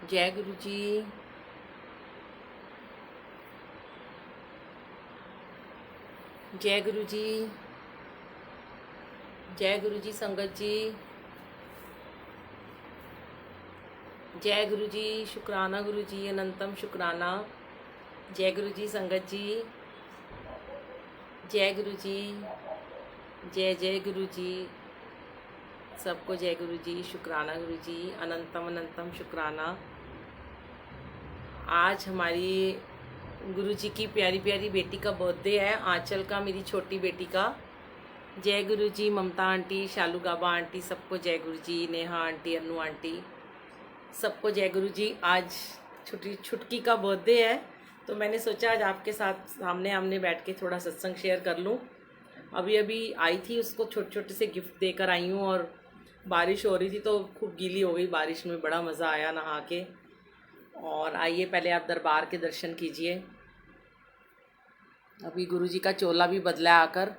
जय गुरु जी। जय गुरु जी। जय गुरु जी संगत जी। जय गुरु जी। शुक्राना गुरु जी, अनंतम शुक्राना। जय गुरु जी संगत जी। जय गुरु जी। जय जय गुरु जी। सबको जय गुरु जी, शुक्राना गुरु जी, अनंतम अनंतम शुक्राना। आज हमारी गुरु जी की प्यारी प्यारी बेटी का बर्थडे है, आंचल का, मेरी छोटी बेटी का। जय गुरु जी। ममता आंटी, शालू गाबा आंटी, सबको जय गुरु जी। नेहा आंटी, अनु आंटी, सबको जय गुरु जी। आज छुटकी का बर्थडे है, तो मैंने सोचा आज आपके साथ सामने आमने बैठ के थोड़ा सत्संग शेयर कर लूँ। अभी अभी आई थी, उसको छोटे छोटे से गिफ्ट देकर आई हूँ, और बारिश हो रही थी तो खूब गीली हो गई बारिश में, बड़ा मज़ा आया नहा के। और आइए पहले आप दरबार के दर्शन कीजिए। अभी गुरु जी का चोला भी बदला आकर,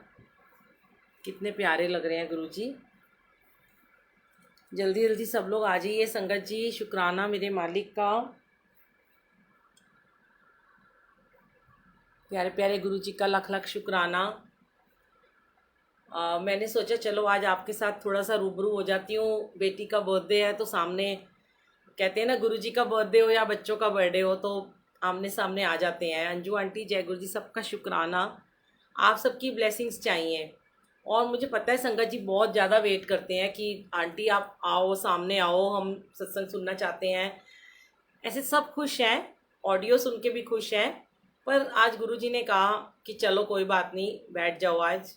कितने प्यारे लग रहे हैं गुरु जी। जल्दी जल्दी सब लोग आ जाइए संगत जी। शुक्राना मेरे मालिक का। प्यारे प्यारे गुरु जी का लख लख शुक्राना। मैंने सोचा चलो आज आपके साथ थोड़ा सा रूबरू हो जाती हूँ। बेटी का बर्थडे है तो सामने, कहते हैं ना, गुरु जी का बर्थडे हो या बच्चों का बर्थडे हो तो आमने सामने आ जाते हैं। अंजू आंटी, जय गुरु जी, सबका शुक्राना। आप सबकी ब्लेसिंग्स चाहिए। और मुझे पता है संगत जी बहुत ज़्यादा वेट करते हैं कि आंटी आप आओ, सामने आओ, हम सत्संग सुनना चाहते हैं। ऐसे सब खुश हैं, ऑडियो सुन के भी खुश हैं। पर आज गुरु जी ने कहा कि चलो कोई बात नहीं, बैठ जाओ, आज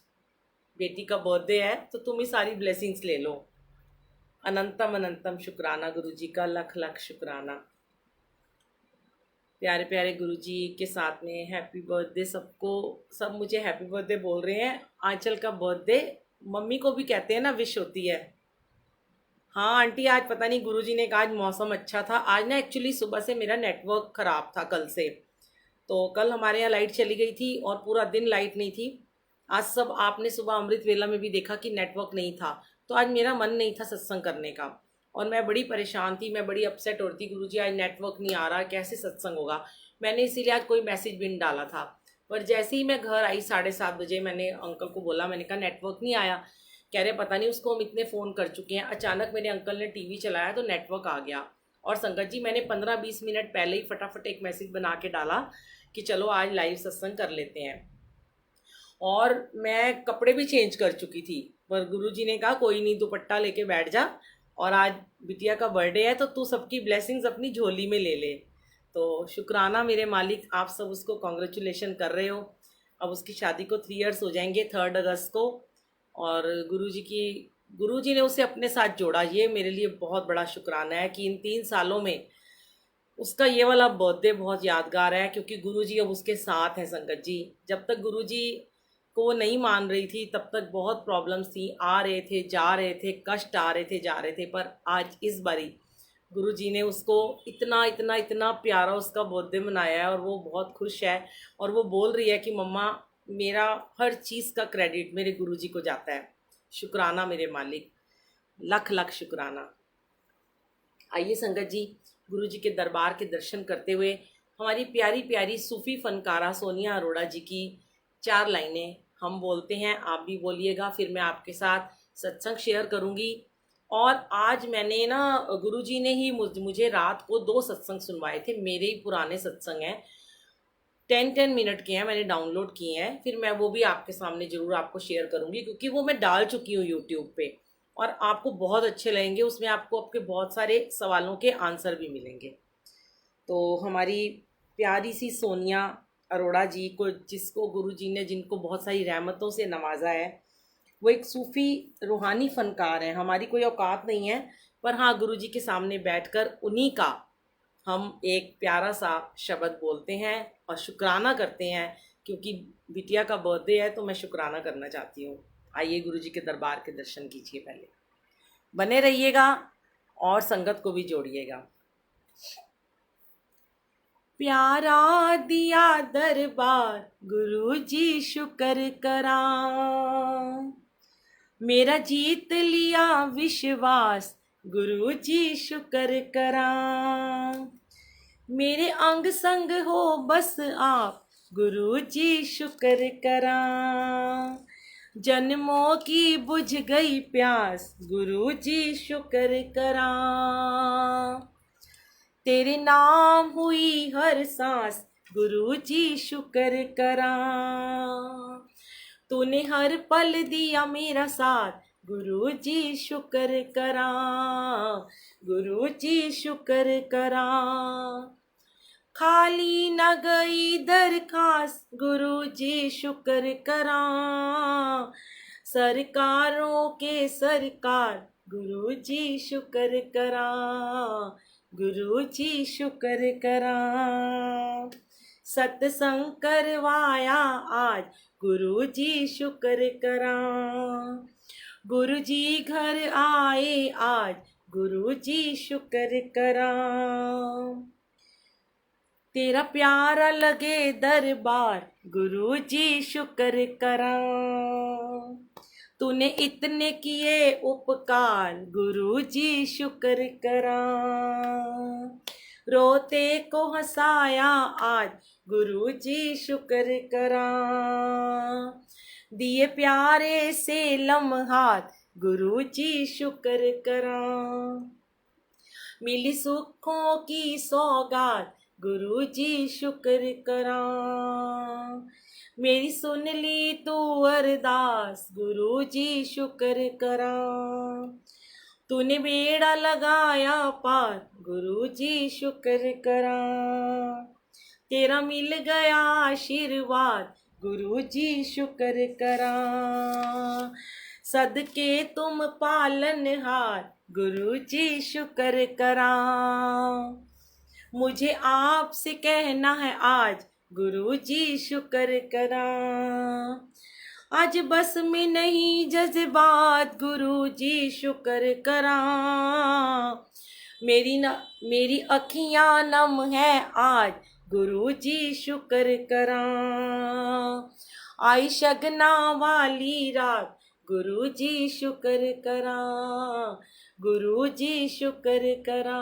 बेटी का बर्थडे है तो तुम ही सारी ब्लेसिंग्स ले लो। अनंतम अनंतम शुक्राना गुरु जी का, लख लख शुक्राना। प्यारे प्यारे गुरु जी के साथ में हैप्पी बर्थडे सबको। सब मुझे हैप्पी बर्थडे बोल रहे हैं। आंचल का बर्थडे मम्मी को भी कहते हैं ना, विश होती है। हाँ आंटी, आज पता नहीं, गुरुजी ने कहा आज मौसम अच्छा था। आज ना एक्चुअली सुबह से मेरा नेटवर्क ख़राब था कल से, तो कल हमारे यहाँ लाइट चली गई थी और पूरा दिन लाइट नहीं थी। आज सब आपने सुबह अमृत वेला में भी देखा कि नेटवर्क नहीं था, तो आज मेरा मन नहीं था सत्संग करने का, और मैं बड़ी परेशान थी, मैं बड़ी अपसेट हो रही थी। गुरुजी आज नेटवर्क नहीं आ रहा, कैसे सत्संग होगा। मैंने इसीलिए आज कोई मैसेज भी नहीं डाला था। पर जैसे ही मैं घर आई 7:30 बजे, मैंने अंकल को बोला, मैंने कहा नेटवर्क नहीं आया। कह रहे पता नहीं, उसको हम इतने फ़ोन कर चुके हैं। अचानक मेरे अंकल ने टीवी चलाया तो नेटवर्क आ गया। और संगत जी, मैंने 15-20 मिनट पहले ही फटाफट एक मैसेज बना के डाला कि चलो आज लाइव सत्संग कर लेते हैं। और मैं कपड़े भी चेंज कर चुकी थी, पर गुरुजी ने कहा कोई नहीं, दुपट्टा लेके बैठ जा, और आज बिटिया का बर्थडे है तो तू सबकी ब्लेसिंग्स अपनी झोली में ले ले। तो शुक्राना मेरे मालिक, आप सब उसको कॉन्ग्रेचुलेशन कर रहे हो। अब उसकी शादी को 3 इयर्स हो जाएंगे 3 अगस्त को। और गुरुजी ने उसे अपने साथ जोड़ा, ये मेरे लिए बहुत बड़ा शुक्राना है कि इन 3 सालों में उसका ये वाला बर्थडे बहुत यादगार है, क्योंकि गुरुजी अब उसके साथ है संगत जी। जब तक गुरुजी को वो नहीं मान रही थी तब तक बहुत प्रॉब्लम्स थी, आ रहे थे जा रहे थे, कष्ट आ रहे थे जा रहे थे। पर आज इस बारी गुरुजी ने उसको इतना इतना इतना प्यारा उसका बर्थडे मनाया है, और वो बहुत खुश है। और वो बोल रही है कि मम्मा, मेरा हर चीज़ का क्रेडिट मेरे गुरुजी को जाता है। शुक्राना मेरे मालिक, लख लख शुक्राना। आइए संगत जी, गुरु जी के दरबार के दर्शन करते हुए हमारी प्यारी प्यारी सूफी फनकारा सोनिया अरोड़ा जी की 4 लाइनें हम बोलते हैं, आप भी बोलिएगा, फिर मैं आपके साथ सत्संग शेयर करूंगी। और आज मैंने ना, गुरु जी ने ही मुझे रात को 2 सत्संग सुनवाए थे, मेरे ही पुराने सत्संग हैं, 10-10 मिनट के हैं, मैंने डाउनलोड किए हैं। फिर मैं वो भी आपके सामने ज़रूर आपको शेयर करूंगी, क्योंकि वो मैं डाल चुकी हूँ यूट्यूब पे, और आपको बहुत अच्छे लगेंगे। उसमें आपको आपके बहुत सारे सवालों के आंसर भी मिलेंगे। तो हमारी प्यारी सी सोनिया अरोड़ा जी को, जिसको गुरु जी ने, जिनको बहुत सारी रहमतों से नवाजा है, वो एक सूफ़ी रूहानी फ़नकार हैं। हमारी कोई औकात नहीं है, पर हाँ, गुरु जी के सामने बैठकर उन्हीं का हम एक प्यारा सा शब्द बोलते हैं और शुक्राना करते हैं, क्योंकि बिटिया का बर्थडे है तो मैं शुक्राना करना चाहती हूँ। आइए गुरु जी के दरबार के दर्शन कीजिए, पहले बने रहिएगा और संगत को भी जोड़िएगा। प्यारा दिया दरबार गुरु जी शुक्र करा, मेरा जीत लिया विश्वास गुरु जी शुक्र करा। मेरे अंग संग हो बस आप, गुरु जी शुक्र करा। जन्मों की बुझ गई प्यास, गुरु जी शुक्र करा। तेरे नाम हुई हर सांस, गुरु जी शुक्र करा। तूने हर पल दिया मेरा साथ, गुरु जी शुक्र करा। गुरु जी शुक्र करा। खाली न गई दरखास्त, गुरु जी शुक्र करा। सरकारों के सरकार, गुरु जी शुक्र करा। गुरु जी शुक्र करा। सत्संग करवाया आज, गुरु जी शुक्र करा। गुरु जी घर आए आज, गुरु जी शुक्र करा। तेरा प्यारा लगे दरबार, गुरु जी शुक्र करा। तूने इतने किए उपकार, गुरु जी शुक्र करा। रोते को हंसाया आज, गुरु जी शुक्र करा। दिए प्यारे से लम्हात, गुरु जी शुक्र करा। मिली सुखों की सौगात, गुरु जी शुक्र करा। मेरी सुन ली तू अरदास, गुरु जी शुक्र करा। तूने बेड़ा लगाया पार, गुरु जी शुक्र करा। तेरा मिल गया आशीर्वाद, गुरु जी शुक्र करा। सदके तुम पालनहार, गुरु जी शुक्र करा। मुझे आपसे कहना है आज, गुरु जी शुक्र करा। आज बस में नहीं जज्बात, गुरु जी शुक्र करा। मेरी अखियां नम है आज, गुरु जी शुक्र करा। आई शगना वाली रात, गुरु जी शुक्र करा। गुरु जी शुक्र करा।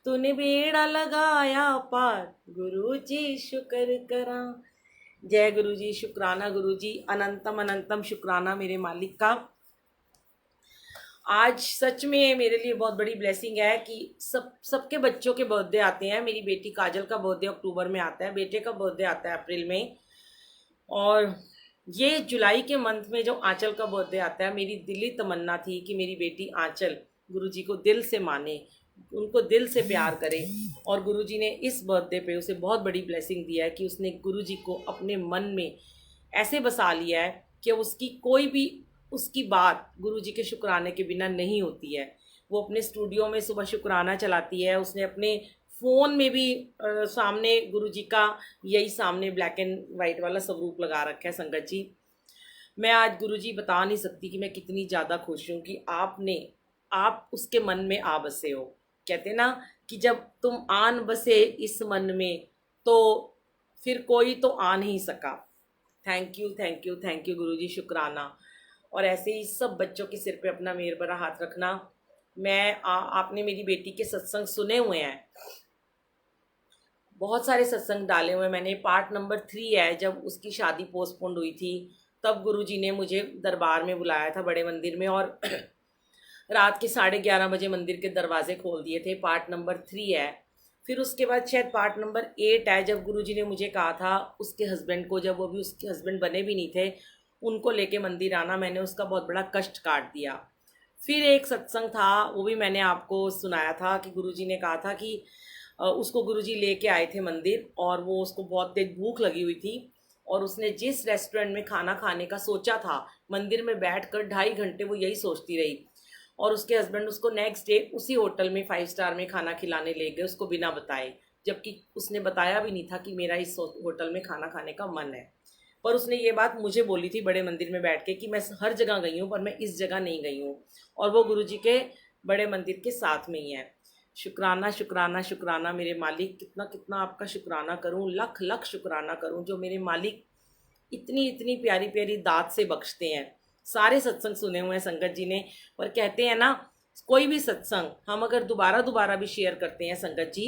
तूने बेड़ा लगाया पार, गुरु जी शुक्र करा। जय गुरु जी, शुक्राना गुरु जी, अनंतम अनंतम शुक्राना मेरे मालिक का। आज सच में मेरे लिए बहुत बड़ी ब्लेसिंग है कि सबके बच्चों के बर्थडे आते हैं। मेरी बेटी काजल का बर्थडे अक्टूबर में आता है, बेटे का बर्थडे आता है अप्रैल में, और ये जुलाई के मंथ में जो आंचल का बर्थडे आता है, मेरी दिली तमन्ना थी कि मेरी बेटी आंचल गुरुजी को दिल से माने, उनको दिल से प्यार करे, और गुरुजी ने इस बर्थडे पे उसे बहुत बड़ी ब्लेसिंग दिया है कि उसने गुरुजी को अपने मन में ऐसे बसा लिया है कि उसकी कोई भी उसकी बात गुरुजी के शुक्राने के बिना नहीं होती है। वो अपने स्टूडियो में सुबह शुक्राना चलाती है, उसने अपने फ़ोन में भी सामने गुरुजी का यही सामने ब्लैक एंड वाइट वाला स्वरूप लगा रखा है। संगत जी, मैं आज गुरुजी बता नहीं सकती कि मैं कितनी ज़्यादा खुश हूँ कि आप उसके मन में आ बसे हो। कहते ना कि जब तुम आन बसे इस मन में तो फिर कोई तो आ नहीं सका। Thank you thank you thank you Guruji, शुक्राना। और ऐसे ही सब बच्चों के सिर पे अपना मेहर भरा हाथ रखना। आपने मेरी बेटी के सत्संग सुने हुए हैं, बहुत सारे सत्संग डाले हुए मैंने। पार्ट नंबर 3 है, जब उसकी शादी पोस्टपोन्ड हुई थी तब गुरुजी ने मुझे दरबार में बुलाया था बड़े मंदिर में, और रात के 11:30 बजे मंदिर के दरवाजे खोल दिए थे। पार्ट नंबर 3 है। फिर उसके बाद शायद पार्ट नंबर 8 है, जब गुरुजी ने मुझे कहा था उसके हस्बैंड को, जब वो भी उसके हस्बैंड बने भी नहीं थे, उनको लेके मंदिर आना। मैंने उसका बहुत बड़ा कष्ट काट दिया। फिर एक सत्संग था, वो भी मैंने आपको सुनाया था कि गुरुजी ने कहा था कि उसको गुरुजी लेके आए थे मंदिर, और वो उसको बहुत तेज भूख लगी हुई थी, और उसने जिस रेस्टोरेंट में खाना खाने का सोचा था, मंदिर में बैठकर 2.5 घंटे वो यही सोचती रही, और उसके हस्बैंड उसको नेक्स्ट डे उसी होटल में 5 स्टार में खाना खिलाने ले गए, उसको बिना बताए, जबकि उसने बताया भी नहीं था कि मेरा इस होटल में खाना खाने का मन है। पर उसने ये बात मुझे बोली थी बड़े मंदिर में बैठ के कि मैं हर जगह गई हूँ पर मैं इस जगह नहीं गई हूँ, और वो गुरुजी के बड़े मंदिर के साथ में ही है। शुक्राना शुक्राना शुक्राना मेरे मालिक, कितना कितना आपका शुक्राना करूँ, लख लख शुक्राना करूँ जो मेरे मालिक इतनी इतनी प्यारी प्यारी दात से बख्शते हैं। सारे सत्संग सुने हुए हैं संगत जी ने, पर कहते हैं ना कोई भी सत्संग हम अगर दोबारा दोबारा भी शेयर करते हैं संगत जी,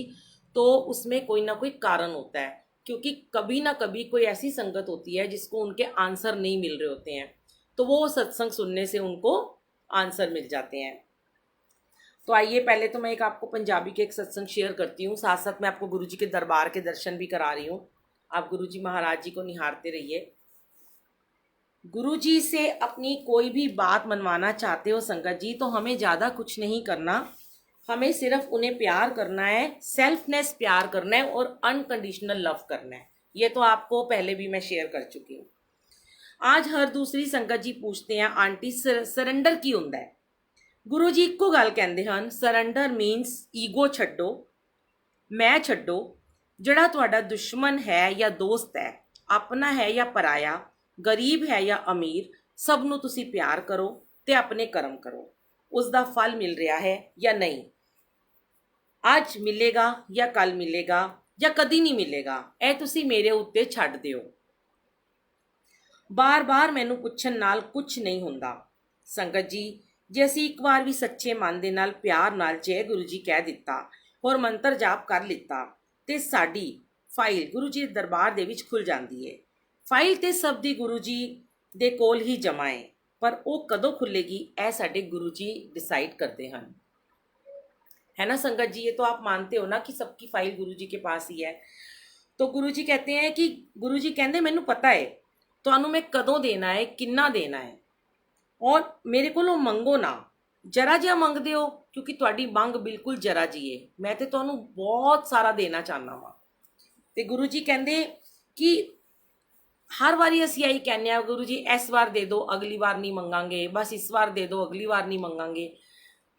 तो उसमें कोई ना कोई कारण होता है, क्योंकि कभी ना कभी कोई ऐसी संगत होती है जिसको उनके आंसर नहीं मिल रहे होते हैं, तो वो सत्संग सुनने से उनको आंसर मिल जाते हैं। तो आइए, पहले तो मैं एक आपको पंजाबी के एक सत्संग शेयर करती हूँ, साथ साथ मैं आपको गुरु जी के दरबार के दर्शन भी करा रही हूँ। आप गुरु जी महाराज जी को निहारते रहिए। गुरु जी से अपनी कोई भी बात मनवाना चाहते हो संगत जी, तो हमें ज़्यादा कुछ नहीं करना, हमें सिर्फ उन्हें प्यार करना है, सेल्फनेस प्यार करना है और अनकंडीशनल लव करना है। ये तो आपको पहले भी मैं शेयर कर चुकी हूँ। आज हर दूसरी संगत जी पूछते हैं आंटी सरेंडर की हुंदा है। गुरु जी इक्को गल कहंदे हन, सरेंडर मीनस ईगो छड्डो, मैं छड्डो, ਜਿਹੜਾ ਤੁਹਾਡਾ दुश्मन है या दोस्त है, अपना है या पराया, गरीब है या अमीर, सब ਨੂੰ ਤੁਸੀਂ प्यार करो ਤੇ अपने कर्म करो। उसका फल मिल रहा है या नहीं, ਅੱਜ मिलेगा या कल मिलेगा या कदी नहीं मिलेगा, ਇਹ ਤੁਸੀਂ ਮੇਰੇ ਉੱਤੇ ਛੱਡ ਦਿਓ। बार बार मैनू पुछन नाल कुछ नहीं हुंदा। संगत जी, जे असीं एक बार भी सच्चे मन दे नाल प्यार नाल जय गुरु जी कह दिता और मंत्र जाप कर लिता, ते साडी फाइल गुरु जी दे दरबार दे विच खुल जाती है। फाइल ते सब दी गुरु जी दे कोल ही जमा है, पर वो कदों खुलेगी ऐ साडे गुरु जी डिसाइड करते हैं, है ना संगत जी। ये तो आप मानते हो ना कि सबकी फाइल गुरु जी के पास ही है। तो गुरु जी कहते हैं कि गुरु जी कहते मैनू पता है तुहानू मैं कदों देना है, किन्ना देना है, और मेरे को मंगो ना, जरा जिहा मंगदे हो, क्योंकि तुहाडी मंग बिल्कुल जरा जी है, मैं तो तुहानू बहुत सारा देना चाहना वा। ते गुरु जी कहते कि हर वारी असीं यही कहने आ, गुरु जी इस बार दे दो, अगली बार नहीं मंगांगे, बस इस बार दे दो, अगली बार नहीं मंगांगे।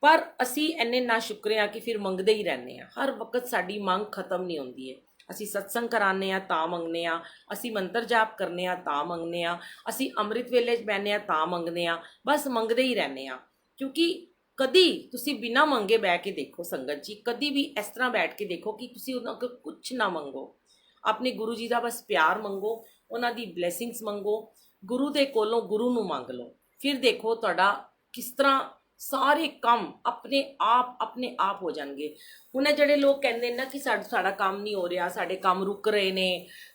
पर असीं इन्ने ना शुक्रे आ कि फिर मंगदे ही रहने आ, हर वक्त साडी मंग खत्म नहीं होंदी है। असीं सत्संग कराने आ तां मंगने आ, असीं मंत्र जाप करने आ तां मंगने आ, असीं अमृत वेले च बहने आ तां मंगने आ, बस मंगदे ही रहने आ। क्योंकि कदी तुसीं बिना मंगे बह के देखो संगत जी, कदी भी इस तरह बैठ के देखो कि तुसीं उन्हां कोल कुछ ना मंगो, अपने गुरु जी का बस प्यार मंगो, उन्हां दी ब्लैसिंग्स मंगो, गुरु दे कोलों गुरु नूं मंग लो, फिर देखो तुहाडा किस तरह सारे काम अपने आप हो जाएंगे। हुण जिहड़े लोग कहंदे ना कि साडा काम नहीं हो रहा, साडे काम रुक रहे ने,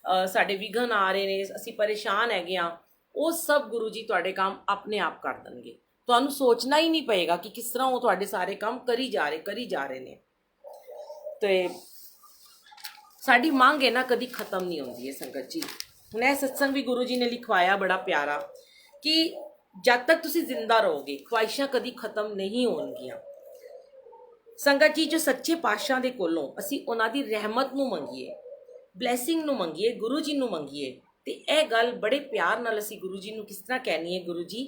साडे विघन आ रहे ने, असीं परेशान हैगे आ, वो सब गुरु जी तुहाडे काम अपने आप कर देणगे। तुहानूं सोचना ही नहीं पएगा कि किस तरह वो तुहाडे सारे काम करी जा रहे ने। ते साडी मंग है ना कदी खत्म नहीं होंदी है संगत जी। हुण इह सत्संग भी गुरु जी ने लिखवाया बड़ा प्यारा कि जब तक तुसी जिंदा रहोगे ख्वाहिशां कदी खत्म नहीं होणगियां। संगत जी, जो सच्चे पातशाह दे कोलों असीं उन्हां दी रहमत नूं मंगीए, ब्लैसिंग नूं मंगीए, गुरु जी नूं मंगीए, ते इह गल बड़े प्यार नाल असीं गुरु जी नूं किस तरह कहनी है, गुरु जी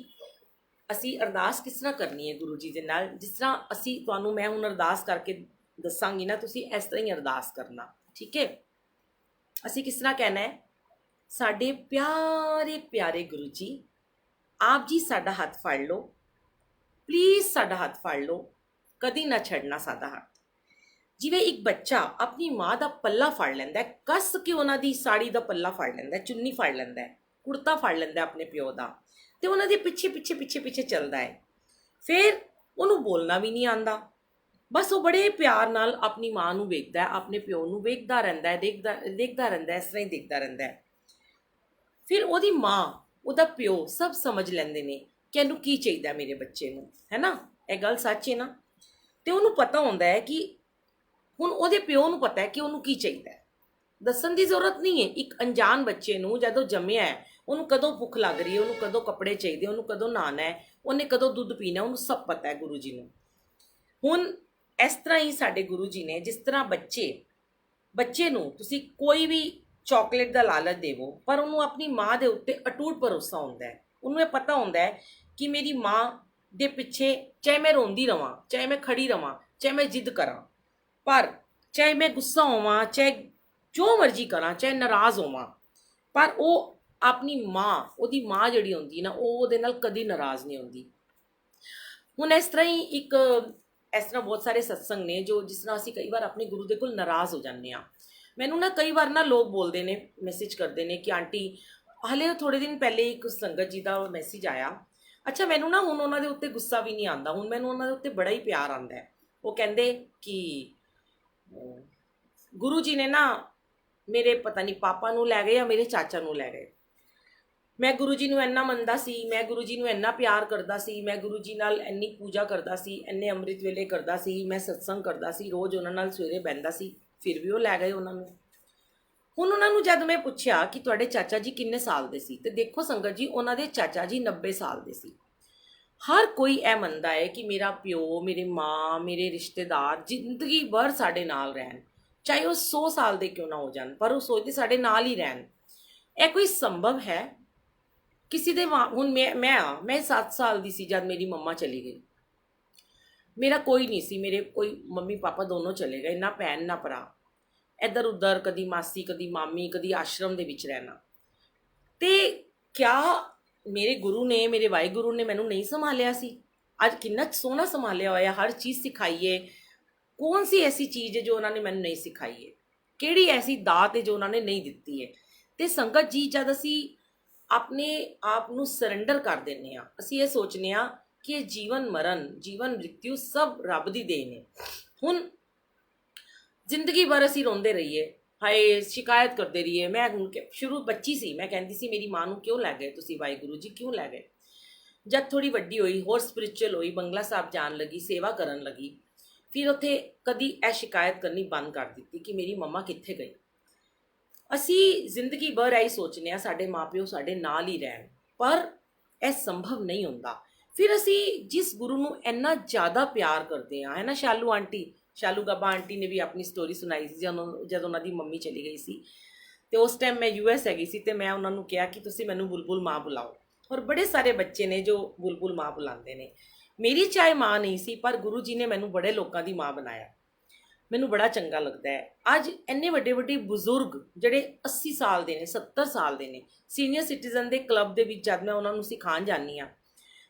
असीं अरदास किस तरह करनी है गुरु जी दे नाल, जिस तरह असीं तुहानूं मैं हुण अरदास करके दसांगी ना, तुसीं इस तरह ही अरदास करना, ठीक है। असीं किस तरह कहना है, साडे प्यारे प्यारे गुरु जी, आप जी साडा हथ फड़ लो, प्लीज़ साडा हथ फड़ लो, कदी ना छड़ना साडा हथ। जिवें एक बच्चा अपनी माँ का पल्ला फड़ लैंदा है, कस के उन्हां दी साड़ी का पल्ला फड़ लैंदा है, चुन्नी फड़ लैंदा है, कुर्ता फड़ लैंदा है अपने प्यो का, तो उन्हां दे पिछे पिछे पिछे पिछे चलदा है, फिर उन्होंने बोलना भी नहीं आंदा, बस वो बड़े प्यार नाल अपनी माँ नूं वेखदा है, अपने प्यो नूं वेखदा रहिंदा है, देखदा रहिंदा है, इस तरह ही देखदा रहिंदा है। फिर उहदी माँ ਉਹਦਾ ਪਿਓ सब समझ ਲੈਂਦੇ ਨੇ ਕਿ ਇਹਨੂੰ ਕੀ ਚਾਹੀਦਾ ਮੇਰੇ ਬੱਚੇ ਨੂੰ, ਹੈ ਨਾ, ਇਹ ਗੱਲ ਸੱਚ ਹੈ ਨਾ। ਤੇ ਉਹਨੂੰ ਪਤਾ ਹੁੰਦਾ ਹੈ ਕਿ ਹੁਣ ਉਹਦੇ ਪਿਓ ਨੂੰ ਪਤਾ ਹੈ ਕਿ ਉਹਨੂੰ ਕੀ ਚਾਹੀਦਾ ਹੈ, ਦੱਸਣ ਦੀ ਜ਼ਰੂਰਤ ਨਹੀਂ ਹੈ। ਇੱਕ ਅਣਜਾਣ ਬੱਚੇ ਨੂੰ ਜਦੋਂ ਜੰਮਿਆ ਹੈ, ਉਹਨੂੰ ਕਦੋਂ ਭੁੱਖ ਲੱਗ ਰਹੀ ਹੈ, ਉਹਨੂੰ ਕਦੋਂ ਕੱਪੜੇ ਚਾਹੀਦੇ, ਉਹਨੂੰ ਕਦੋਂ ਨਹਾਉਣਾ ਹੈ, ਉਹਨੇ ਕਦੋਂ ਦੁੱਧ ਪੀਣਾ, ਉਹਨੂੰ ਸਭ ਪਤਾ ਹੈ ਗੁਰੂ ਜੀ ਨੂੰ। ਹੁਣ ਇਸ ਤਰ੍ਹਾਂ ਹੀ ਸਾਡੇ ਗੁਰੂ ਜੀ ਨੇ, ਜਿਸ ਤਰ੍ਹਾਂ ਬੱਚੇ ਨੂੰ ਤੁਸੀਂ ਕੋਈ ਵੀ चॉकलेट का लालच देवो, पर उन्होंने अपनी माँ के उत्ते अटूट भरोसा होंदा है, उन्होंने पता होंदा है कि मेरी माँ दे पिछे चाहे मैं रोंदी रवां, चाहे मैं खड़ी रवां, चाहे मैं जिद करा, पर चाहे मैं गुस्सा होवां, चाहे जो मर्जी करा, चाहे नाराज़ होवां, पर वो अपनी माँ, उहदी माँ जिहड़ी होंदी ना, वो उहदे नाल कदी नाराज़ नहीं होंदी। हुण इस तरह ही इस तरह बहुत सारे सत्संग ने जो जिस तरह असीं कई बार अपने गुरु दे कोल नाराज़ हो जाते हैं। मैनू ना कई बार ना लोग बोलते हैं, मैसेज करते हैं कि आंटी, हाले थोड़े दिन पहले एक संगत जी का मैसेज आया, ਅੱਛਾ, ਮੈਨੂੰ ਨਾ ਹੁਣ ਉਹਨਾਂ ਦੇ ਉੱਤੇ ਗੁੱਸਾ ਵੀ ਨਹੀਂ ਆਉਂਦਾ, ਹੁਣ ਮੈਨੂੰ ਉਹਨਾਂ ਦੇ ਉੱਤੇ ਬੜਾ ਹੀ ਪਿਆਰ ਆਉਂਦਾ ਹੈ। ਉਹ ਕਹਿੰਦੇ ਕਿ ਅਹ, ਗੁਰੂ ਜੀ ਨੇ ਨਾ ਮੇਰੇ ਪਤਾ ਨਹੀਂ ਪਾਪਾ ਨੂੰ ਲੈ ਗਏ ਜਾਂ ਮੇਰੇ ਚਾਚਾ ਨੂੰ ਲੈ ਗਏ। ਮੈਂ ਗੁਰੂ ਜੀ ਨੂੰ ਇੰਨਾ ਮੰਨਦਾ ਸੀ, ਮੈਂ ਗੁਰੂ ਜੀ ਨੂੰ ਇੰਨਾ ਪਿਆਰ ਕਰਦਾ ਸੀ, ਮੈਂ ਗੁਰੂ ਜੀ ਨਾਲ ਇੰਨੀ ਪੂਜਾ ਕਰਦਾ ਸੀ, ਇੰਨੇ ਅੰਮ੍ਰਿਤ ਵੇਲੇ ਕਰਦਾ ਸੀ, ਮੈਂ ਸਤਸੰਗ ਕਰਦਾ ਸੀ, ਰੋਜ਼ ਉਹਨਾਂ ਨਾਲ ਸਵੇਰੇ ਬਹਿੰਦਾ ਸੀ, ਫਿਰ ਵੀ ਉਹ ਲੈ ਗਏ ਉਹਨਾਂ ਨੂੰ। ਹੁਣ ਉਹਨਾਂ ਨੂੰ ਜਦ ਮੈਂ ਪੁੱਛਿਆ ਕਿ ਤੁਹਾਡੇ ਚਾਚਾ ਜੀ ਕਿੰਨੇ ਸਾਲ ਦੇ ਸੀ, ਤੇ ਦੇਖੋ ਸੰਗਤ ਜੀ, ਉਹਨਾਂ ਦੇ ਚਾਚਾ ਜੀ 90 ਸਾਲ ਦੇ ਸੀ। ਹਰ ਕੋਈ ਇਹ ਮੰਨਦਾ ਹੈ ਕਿ ਮੇਰਾ ਪਿਓ, ਮੇਰੇ ਮਾਂ, ਮੇਰੇ ਰਿਸ਼ਤੇਦਾਰ ਜ਼ਿੰਦਗੀ ਭਰ ਸਾਡੇ ਨਾਲ ਰਹਿਣ, ਚਾਹੇ ਉਹ 100 ਸਾਲ ਦੇ ਕਿਉਂ ਨਾ ਹੋ ਜਾਣ, ਪਰ ਉਹ ਸੋਚਦੇ ਸਾਡੇ ਨਾਲ ਹੀ ਰਹਿਣ। ਇਹ ਕੋਈ ਸੰਭਵ ਹੈ? ਕਿਸੇ ਦੇ ਹੁਣ ਮੈਂ 7 ਸਾਲ ਦੀ ਸੀ ਜਦ ਮੇਰੀ ਮੰਮਾ ਚਲੀ ਗਈ। ਮੇਰਾ ਕੋਈ ਨਹੀਂ ਸੀ, ਮੇਰੇ ਕੋਈ ਮੰਮੀ ਪਾਪਾ ਦੋਨੋਂ ਚਲੇ ਗਏ, ਨਾ ਭੈਣ ਨਾ ਭਰਾ। ਇੱਧਰ ਉੱਧਰ, ਕਦੀ ਮਾਸੀ, ਕਦੀ ਮਾਮੀ, ਕਦੀ ਆਸ਼ਰਮ ਦੇ ਵਿੱਚ ਰਹਿਣਾ। ਤੇ ਕਿਆ ਮੇਰੇ ਗੁਰੂ ਨੇ, ਮੇਰੇ ਵਾਹਿਗੁਰੂ ਨੇ ਮੈਨੂੰ ਨਹੀਂ ਸੰਭਾਲਿਆ ਸੀ? ਅੱਜ ਕਿੰਨਾ ਸੋਹਣਾ ਸੰਭਾਲਿਆ ਹੋਇਆ, ਹਰ ਚੀਜ਼ ਸਿਖਾਈਏ। ਕੌਣ ਸੀ ਐਸੀ ਚੀਜ਼ ਹੈ ਜੋ ਉਹਨਾਂ ਨੇ ਮੈਨੂੰ ਨਹੀਂ ਸਿਖਾਈ ਹੈ? ਕਿਹੜੀ ਐਸੀ ਦਾਤ ਹੈ ਜੋ ਉਹਨਾਂ ਨੇ ਨਹੀਂ ਦਿੱਤੀ ਹੈ? ਤੇ ਸੰਗਤ ਜੀ, ਜਦ ਅਸੀਂ ਆਪਣੇ ਆਪ ਨੂੰ ਸਰੈਂਡਰ ਕਰ ਦਿੰਦੇ ਹਾਂ, ਅਸੀਂ ਇਹ ਸੋਚਦੇ ਹਾਂ ਕਿ ਇਹ ਜੀਵਨ ਮਰਨ, ਜੀਵਨ ਮ੍ਰਿਤਿੂ ਸਭ ਰੱਬ ਦੀ ਦੇਣ ਹੈ। ਹੁਣ ਜ਼ਿੰਦਗੀ ਭਰ ਅਸੀਂ ਰੋਂਦੇ ਰਹੀਏ, ਹਾਏ ਸ਼ਿਕਾਇਤ ਕਰਦੇ ਰਹੀਏ। ਮੈਂ ਹੁਣ ਸ਼ੁਰੂ ਬੱਚੀ ਸੀ, ਮੈਂ ਕਹਿੰਦੀ ਸੀ ਮੇਰੀ ਮਾਂ ਨੂੰ ਕਿਉਂ ਲੈ ਗਏ ਤੁਸੀਂ ਵਾਹਿਗੁਰੂ ਜੀ, ਕਿਉਂ ਲੈ ਗਏ? ਜਦ ਥੋੜੀ ਵੱਡੀ ਹੋਈ, ਹੋਰ ਸਪਿਰਿਚੁਅਲ ਹੋਈ, ਬੰਗਲਾ ਸਾਹਿਬ ਜਾਣ ਲੱਗੀ, ਸੇਵਾ ਕਰਨ ਲੱਗੀ, ਫਿਰ ਉੱਥੇ ਕਦੀ ਇਹ ਸ਼ਿਕਾਇਤ ਕਰਨੀ ਬੰਦ ਕਰ ਦਿੱਤੀ ਕਿ ਮੇਰੀ ਮੰਮਾ ਕਿੱਥੇ ਗਈ। ਅਸੀਂ ਜ਼ਿੰਦਗੀ ਭਰ ਇਹੀ ਸੋਚਦੇ ਹਾਂ ਸਾਡੇ ਮਾਪਿਓ ਸਾਡੇ ਨਾਲ ਹੀ ਰਹਿਣ, ਪਰ ਇਹ ਸੰਭਵ ਨਹੀਂ ਹੁੰਦਾ। ਫਿਰ ਅਸੀਂ ਜਿਸ ਗੁਰੂ ਨੂੰ ਇੰਨਾ ਜ਼ਿਆਦਾ ਪਿਆਰ ਕਰਦੇ ਹਾਂ, ਹੈ ਨਾ, ਸ਼ਾਲੂ ਆਂਟੀ, ਸ਼ਾਲੂ ਗੱਬਾ ਆਂਟੀ ਨੇ ਵੀ ਆਪਣੀ ਸਟੋਰੀ ਸੁਣਾਈ ਸੀ ਜਦ ਉਹਨਾਂ ਦੀ ਮੰਮੀ ਚਲੀ ਗਈ ਸੀ। ਤੇ ਉਸ ਟਾਈਮ ਮੈਂ US ਹੈਗੀ ਸੀ, ਤੇ ਮੈਂ ਉਹਨਾਂ ਨੂੰ ਕਿਹਾ ਕਿ ਤੁਸੀਂ ਮੈਨੂੰ ਬੁਲਬੁਲ ਮਾਂ ਬੁਲਾਓ। ਔਰ ਬੜੇ ਸਾਰੇ ਬੱਚੇ ਨੇ ਜੋ ਬੁਲਬੁਲ ਮਾਂ ਬੁਲਾਉਂਦੇ ਨੇ। ਮੇਰੀ ਚਾਹੇ ਮਾਂ ਨਹੀਂ ਸੀ, ਪਰ ਗੁਰੂ ਜੀ ਨੇ ਮੈਨੂੰ ਬੜੇ ਲੋਕਾਂ ਦੀ ਮਾਂ ਬਣਾਇਆ। ਮੈਨੂੰ ਬੜਾ ਚੰਗਾ ਲੱਗਦਾ ਹੈ। ਅੱਜ ਇੰਨੇ ਵੱਡੇ ਵੱਡੇ ਬਜ਼ੁਰਗ ਜਿਹੜੇ 80 ਸਾਲ ਦੇ ਨੇ, 70 ਸਾਲ ਦੇ ਨੇ, ਸੀਨੀਅਰ ਸਿਟੀਜ਼ਨ ਦੇ ਕਲੱਬ ਦੇ ਵਿੱਚ ਜਦ ਮੈਂ ਉਹਨਾਂ ਨੂੰ ਸਿਖਾਉਣ ਜਾਂਦੀ ਹਾਂ,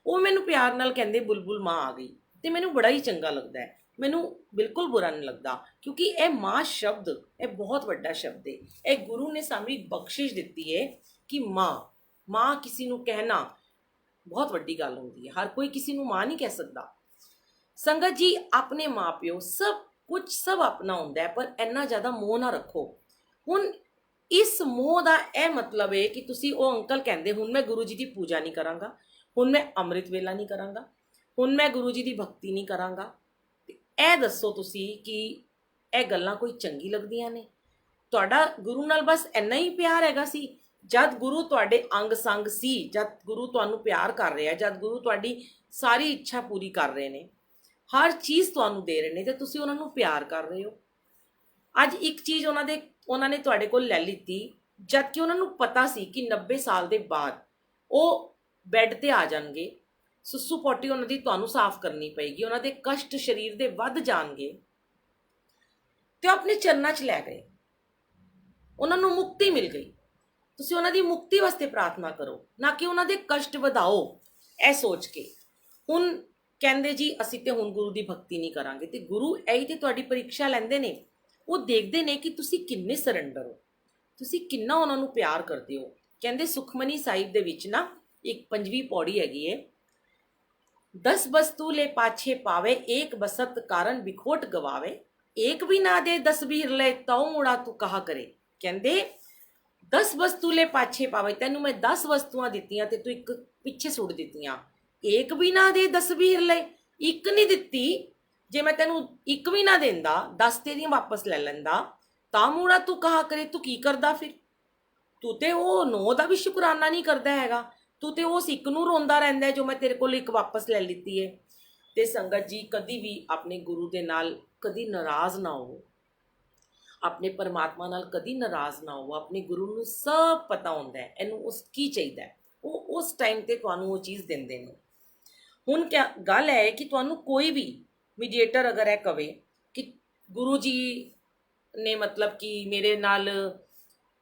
ਉਹ ਮੈਨੂੰ ਪਿਆਰ ਨਾਲ ਕਹਿੰਦੇ ਬੁਲਬੁਲ ਮਾਂ ਆ ਗਈ। ਤੇ ਮੈਨੂੰ ਬੜਾ ਹੀ ਚੰਗਾ ਲੱਗਦਾ ਹੈ, ਮੈਨੂੰ ਬਿਲਕੁਲ ਬੁਰਾ ਨਹੀਂ ਲੱਗਦਾ, ਕਿਉਂਕਿ ਇਹ ਮਾਂ ਸ਼ਬਦ ਇਹ ਬਹੁਤ ਵੱਡਾ ਸ਼ਬਦ ਹੈ। ਇਹ ਗੁਰੂ ਨੇ ਸਾਨੂੰ ਇੱਕ ਬਖਸ਼ਿਸ਼ ਦਿੱਤੀ ਹੈ ਕਿ ਮਾਂ ਕਿਸੇ ਨੂੰ ਕਹਿਣਾ ਬਹੁਤ ਵੱਡੀ ਗੱਲ ਹੁੰਦੀ ਹੈ। ਹਰ ਕੋਈ ਕਿਸੇ ਨੂੰ ਮਾਂ ਨਹੀਂ ਕਹਿ ਸਕਦਾ। ਸੰਗਤ ਜੀ, ਆਪਣੇ ਮਾਪਿਓ ਸਭ ਕੁਝ ਸਭ ਆਪਣਾ ਹੁੰਦਾ ਹੈ, ਪਰ ਇੰਨਾ ਜ਼ਿਆਦਾ ਮੋਹ ਨਾ ਰੱਖੋ। ਹੁਣ ਇਸ ਮੋਹ ਦਾ ਇਹ ਮਤਲਬ ਹੈ ਕਿ ਤੁਸੀਂ ਉਹ ਅੰਕਲ ਕਹਿੰਦੇ ਹੁਣ ਮੈਂ ਗੁਰੂ ਜੀ ਦੀ ਪੂਜਾ ਨਹੀਂ ਕਰਾਂਗਾ, ਹੁਣ ਮੈਂ ਅੰਮ੍ਰਿਤ ਵੇਲਾ ਨਹੀਂ ਕਰਾਂਗਾ, ਹੁਣ ਮੈਂ ਗੁਰੂ ਜੀ ਦੀ ਭਗਤੀ ਨਹੀਂ ਕਰਾਂਗਾ। ਇਹ ਦੱਸੋ ਤੁਸੀਂ ਕਿ ਇਹ ਗੱਲਾਂ ਕੋਈ ਚੰਗੀ ਲੱਗਦੀਆਂ ਨੇ? ਤੁਹਾਡਾ ਗੁਰੂ ਨਾਲ ਬਸ ਇੰਨਾ ਹੀ ਪਿਆਰ ਹੈਗਾ ਸੀ? ਜਦ ਗੁਰੂ ਤੁਹਾਡੇ ਅੰਗ ਸੰਗ ਸੀ, ਜਦ ਗੁਰੂ ਤੁਹਾਨੂੰ ਪਿਆਰ ਕਰ ਰਿਹਾ, ਜਦ ਗੁਰੂ ਤੁਹਾਡੀ ਸਾਰੀ ਇੱਛਾ ਪੂਰੀ ਕਰ ਰਹੇ ਨੇ, ਹਰ ਚੀਜ਼ ਤੁਹਾਨੂੰ ਦੇ ਰਹੇ ਨੇ, ਤੇ ਤੁਸੀਂ ਉਹਨਾਂ ਨੂੰ ਪਿਆਰ ਕਰ ਰਹੇ ਹੋ। ਅੱਜ ਇੱਕ ਚੀਜ਼ ਉਹਨਾਂ ਨੇ ਤੁਹਾਡੇ ਕੋਲ ਲੈ ਲਿੱਤੀ, ਜਦ ਕਿ ਉਹਨਾਂ ਨੂੰ ਪਤਾ ਸੀ ਕਿ 90 ਸਾਲ ਦੇ ਬਾਅਦ ਉਹ ਬੈੱਡ ਤੇ ਆ ਜਾਣਗੇ, ਸੁਸੂ ਪੋਟੀ ਉਹਨਾਂ ਦੀ ਤੁਹਾਨੂੰ ਸਾਫ਼ ਕਰਨੀ ਪਏਗੀ, ਉਹਨਾਂ ਦੇ ਕਸ਼ਟ ਸਰੀਰ ਦੇ ਵੱਧ ਜਾਣਗੇ, ਤੇ ਉਹ ਆਪਣੇ ਚਰਨਾਂ 'ਚ ਲੈ ਗਏ, ਉਹਨਾਂ ਨੂੰ ਮੁਕਤੀ ਮਿਲ ਗਈ। ਤੁਸੀਂ ਉਹਨਾਂ ਦੀ ਮੁਕਤੀ ਵਾਸਤੇ ਪ੍ਰਾਰਥਨਾ ਕਰੋ, ਨਾ ਕਿ ਉਹਨਾਂ ਦੇ ਕਸ਼ਟ ਵਧਾਓ ਇਹ ਸੋਚ ਕੇ। ਹੁਣ ਕਹਿੰਦੇ ਜੀ ਅਸੀਂ ਤੇ ਹੁਣ ਗੁਰੂ ਦੀ ਭਗਤੀ ਨਹੀਂ ਕਰਾਂਗੇ, ਤੇ ਗੁਰੂ ਇਹੀ ਤੇ ਤੁਹਾਡੀ ਪਰੀਖਿਆ ਲੈਂਦੇ ਨੇ। ਉਹ ਦੇਖਦੇ ਨੇ ਕਿ ਤੁਸੀਂ ਕਿੰਨੇ ਸਰੈਂਡਰ ਹੋ, ਤੁਸੀਂ ਕਿੰਨਾ ਉਹਨਾਂ ਨੂੰ ਪਿਆਰ ਕਰਦੇ ਹੋ। ਕਹਿੰਦੇ ਸੁਖਮਨੀ ਸਾਹਿਬ ਦੇ ਵਿੱਚ ਨਾ ਇੱਕ 5ਵੀਂ ਪੌੜੀ ਹੈਗੀ ਹੈ, 10 ਵਸਤੂ ਲੈ ਪਾਛੇ ਪਾਵੇ, ਇੱਕ ਬਸਤ ਕਾਰਨ ਵਿਖੋਟ ਗਵਾਵੇ, ਇੱਕ ਵੀ ਨਾ ਦੇ 10 ਵੀ ਹਿਰਲੇ ਤਉ ਮੁੜਾ ਤੂੰ ਕਹਾ ਕਰੇ। ਕਹਿੰਦੇ 10 ਵਸਤੂ ਲੈ ਪਾਛੇ ਪਾਵੇ, ਤੈਨੂੰ ਮੈਂ 10 ਵਸਤੂਆਂ ਦਿੱਤੀਆਂ ਤੇ ਤੂੰ ਇੱਕ ਪਿੱਛੇ ਸੁੱਟ ਦਿੱਤੀਆਂ। ਇੱਕ ਵੀ ਨਾ ਦੇ 10 ਵੀ ਹਿਰਲੇ, ਇੱਕ ਨਹੀਂ ਦਿੱਤੀ, ਜੇ ਮੈਂ ਤੈਨੂੰ ਇੱਕ ਵੀ ਨਾ ਦਿੰਦਾ, 10 ਤੇਰੀਆਂ ਵਾਪਸ ਲੈ ਲੈਂਦਾ, ਤਾਂ ਮੁੜਾ ਤੂੰ ਕਹਾ ਕਰੇ, ਤੂੰ ਕੀ ਕਰਦਾ ਫਿਰ? ਤੂੰ ਤੇ ਉਹ 9 ਦਾ ਵੀ ਸ਼ੁਕਰਾਨਾ ਨਹੀਂ ਕਰਦਾ ਹੈਗਾ, ਤੂੰ ਤੇ ਉਸ ਇੱਕ ਨੂੰ ਰੋਂਦਾ ਰਹਿੰਦਾ ਜੋ ਮੈਂ ਤੇਰੇ ਕੋਲ ਇੱਕ ਵਾਪਸ ਲੈ ਲਿੱਤੀ ਹੈ। ਤੇ ਸੰਗਤ ਜੀ, ਕਦੀ ਵੀ ਆਪਣੇ ਗੁਰੂ ਦੇ ਨਾਲ ਕਦੀ ਨਾਰਾਜ਼ ਨਾ ਹੋਵੋ, ਆਪਣੇ ਪਰਮਾਤਮਾ ਨਾਲ ਕਦੀ ਨਾਰਾਜ਼ ਨਾ ਹੋਵੋ। ਆਪਣੇ ਗੁਰੂ ਨੂੰ ਸਭ ਪਤਾ ਹੁੰਦਾ ਹੈ ਇਹਨੂੰ ਉਸ ਕੀ ਚਾਹੀਦਾ ਹੈ, ਉਹ ਉਸ ਟਾਈਮ ਤੇ ਤੁਹਾਨੂੰ ਉਹ ਚੀਜ਼ ਦਿੰਦੇ ਨੇ। ਹੁਣ ਕਿਆ ਗੱਲ ਹੈ ਕਿ ਤੁਹਾਨੂੰ ਕੋਈ ਵੀ ਮੀਡੀਏਟਰ ਅਗਰ ਇਹ ਕਵੇ ਕਿ ਗੁਰੂ ਜੀ ਨੇ ਮਤਲਬ ਕਿ ਮੇਰੇ ਨਾਲ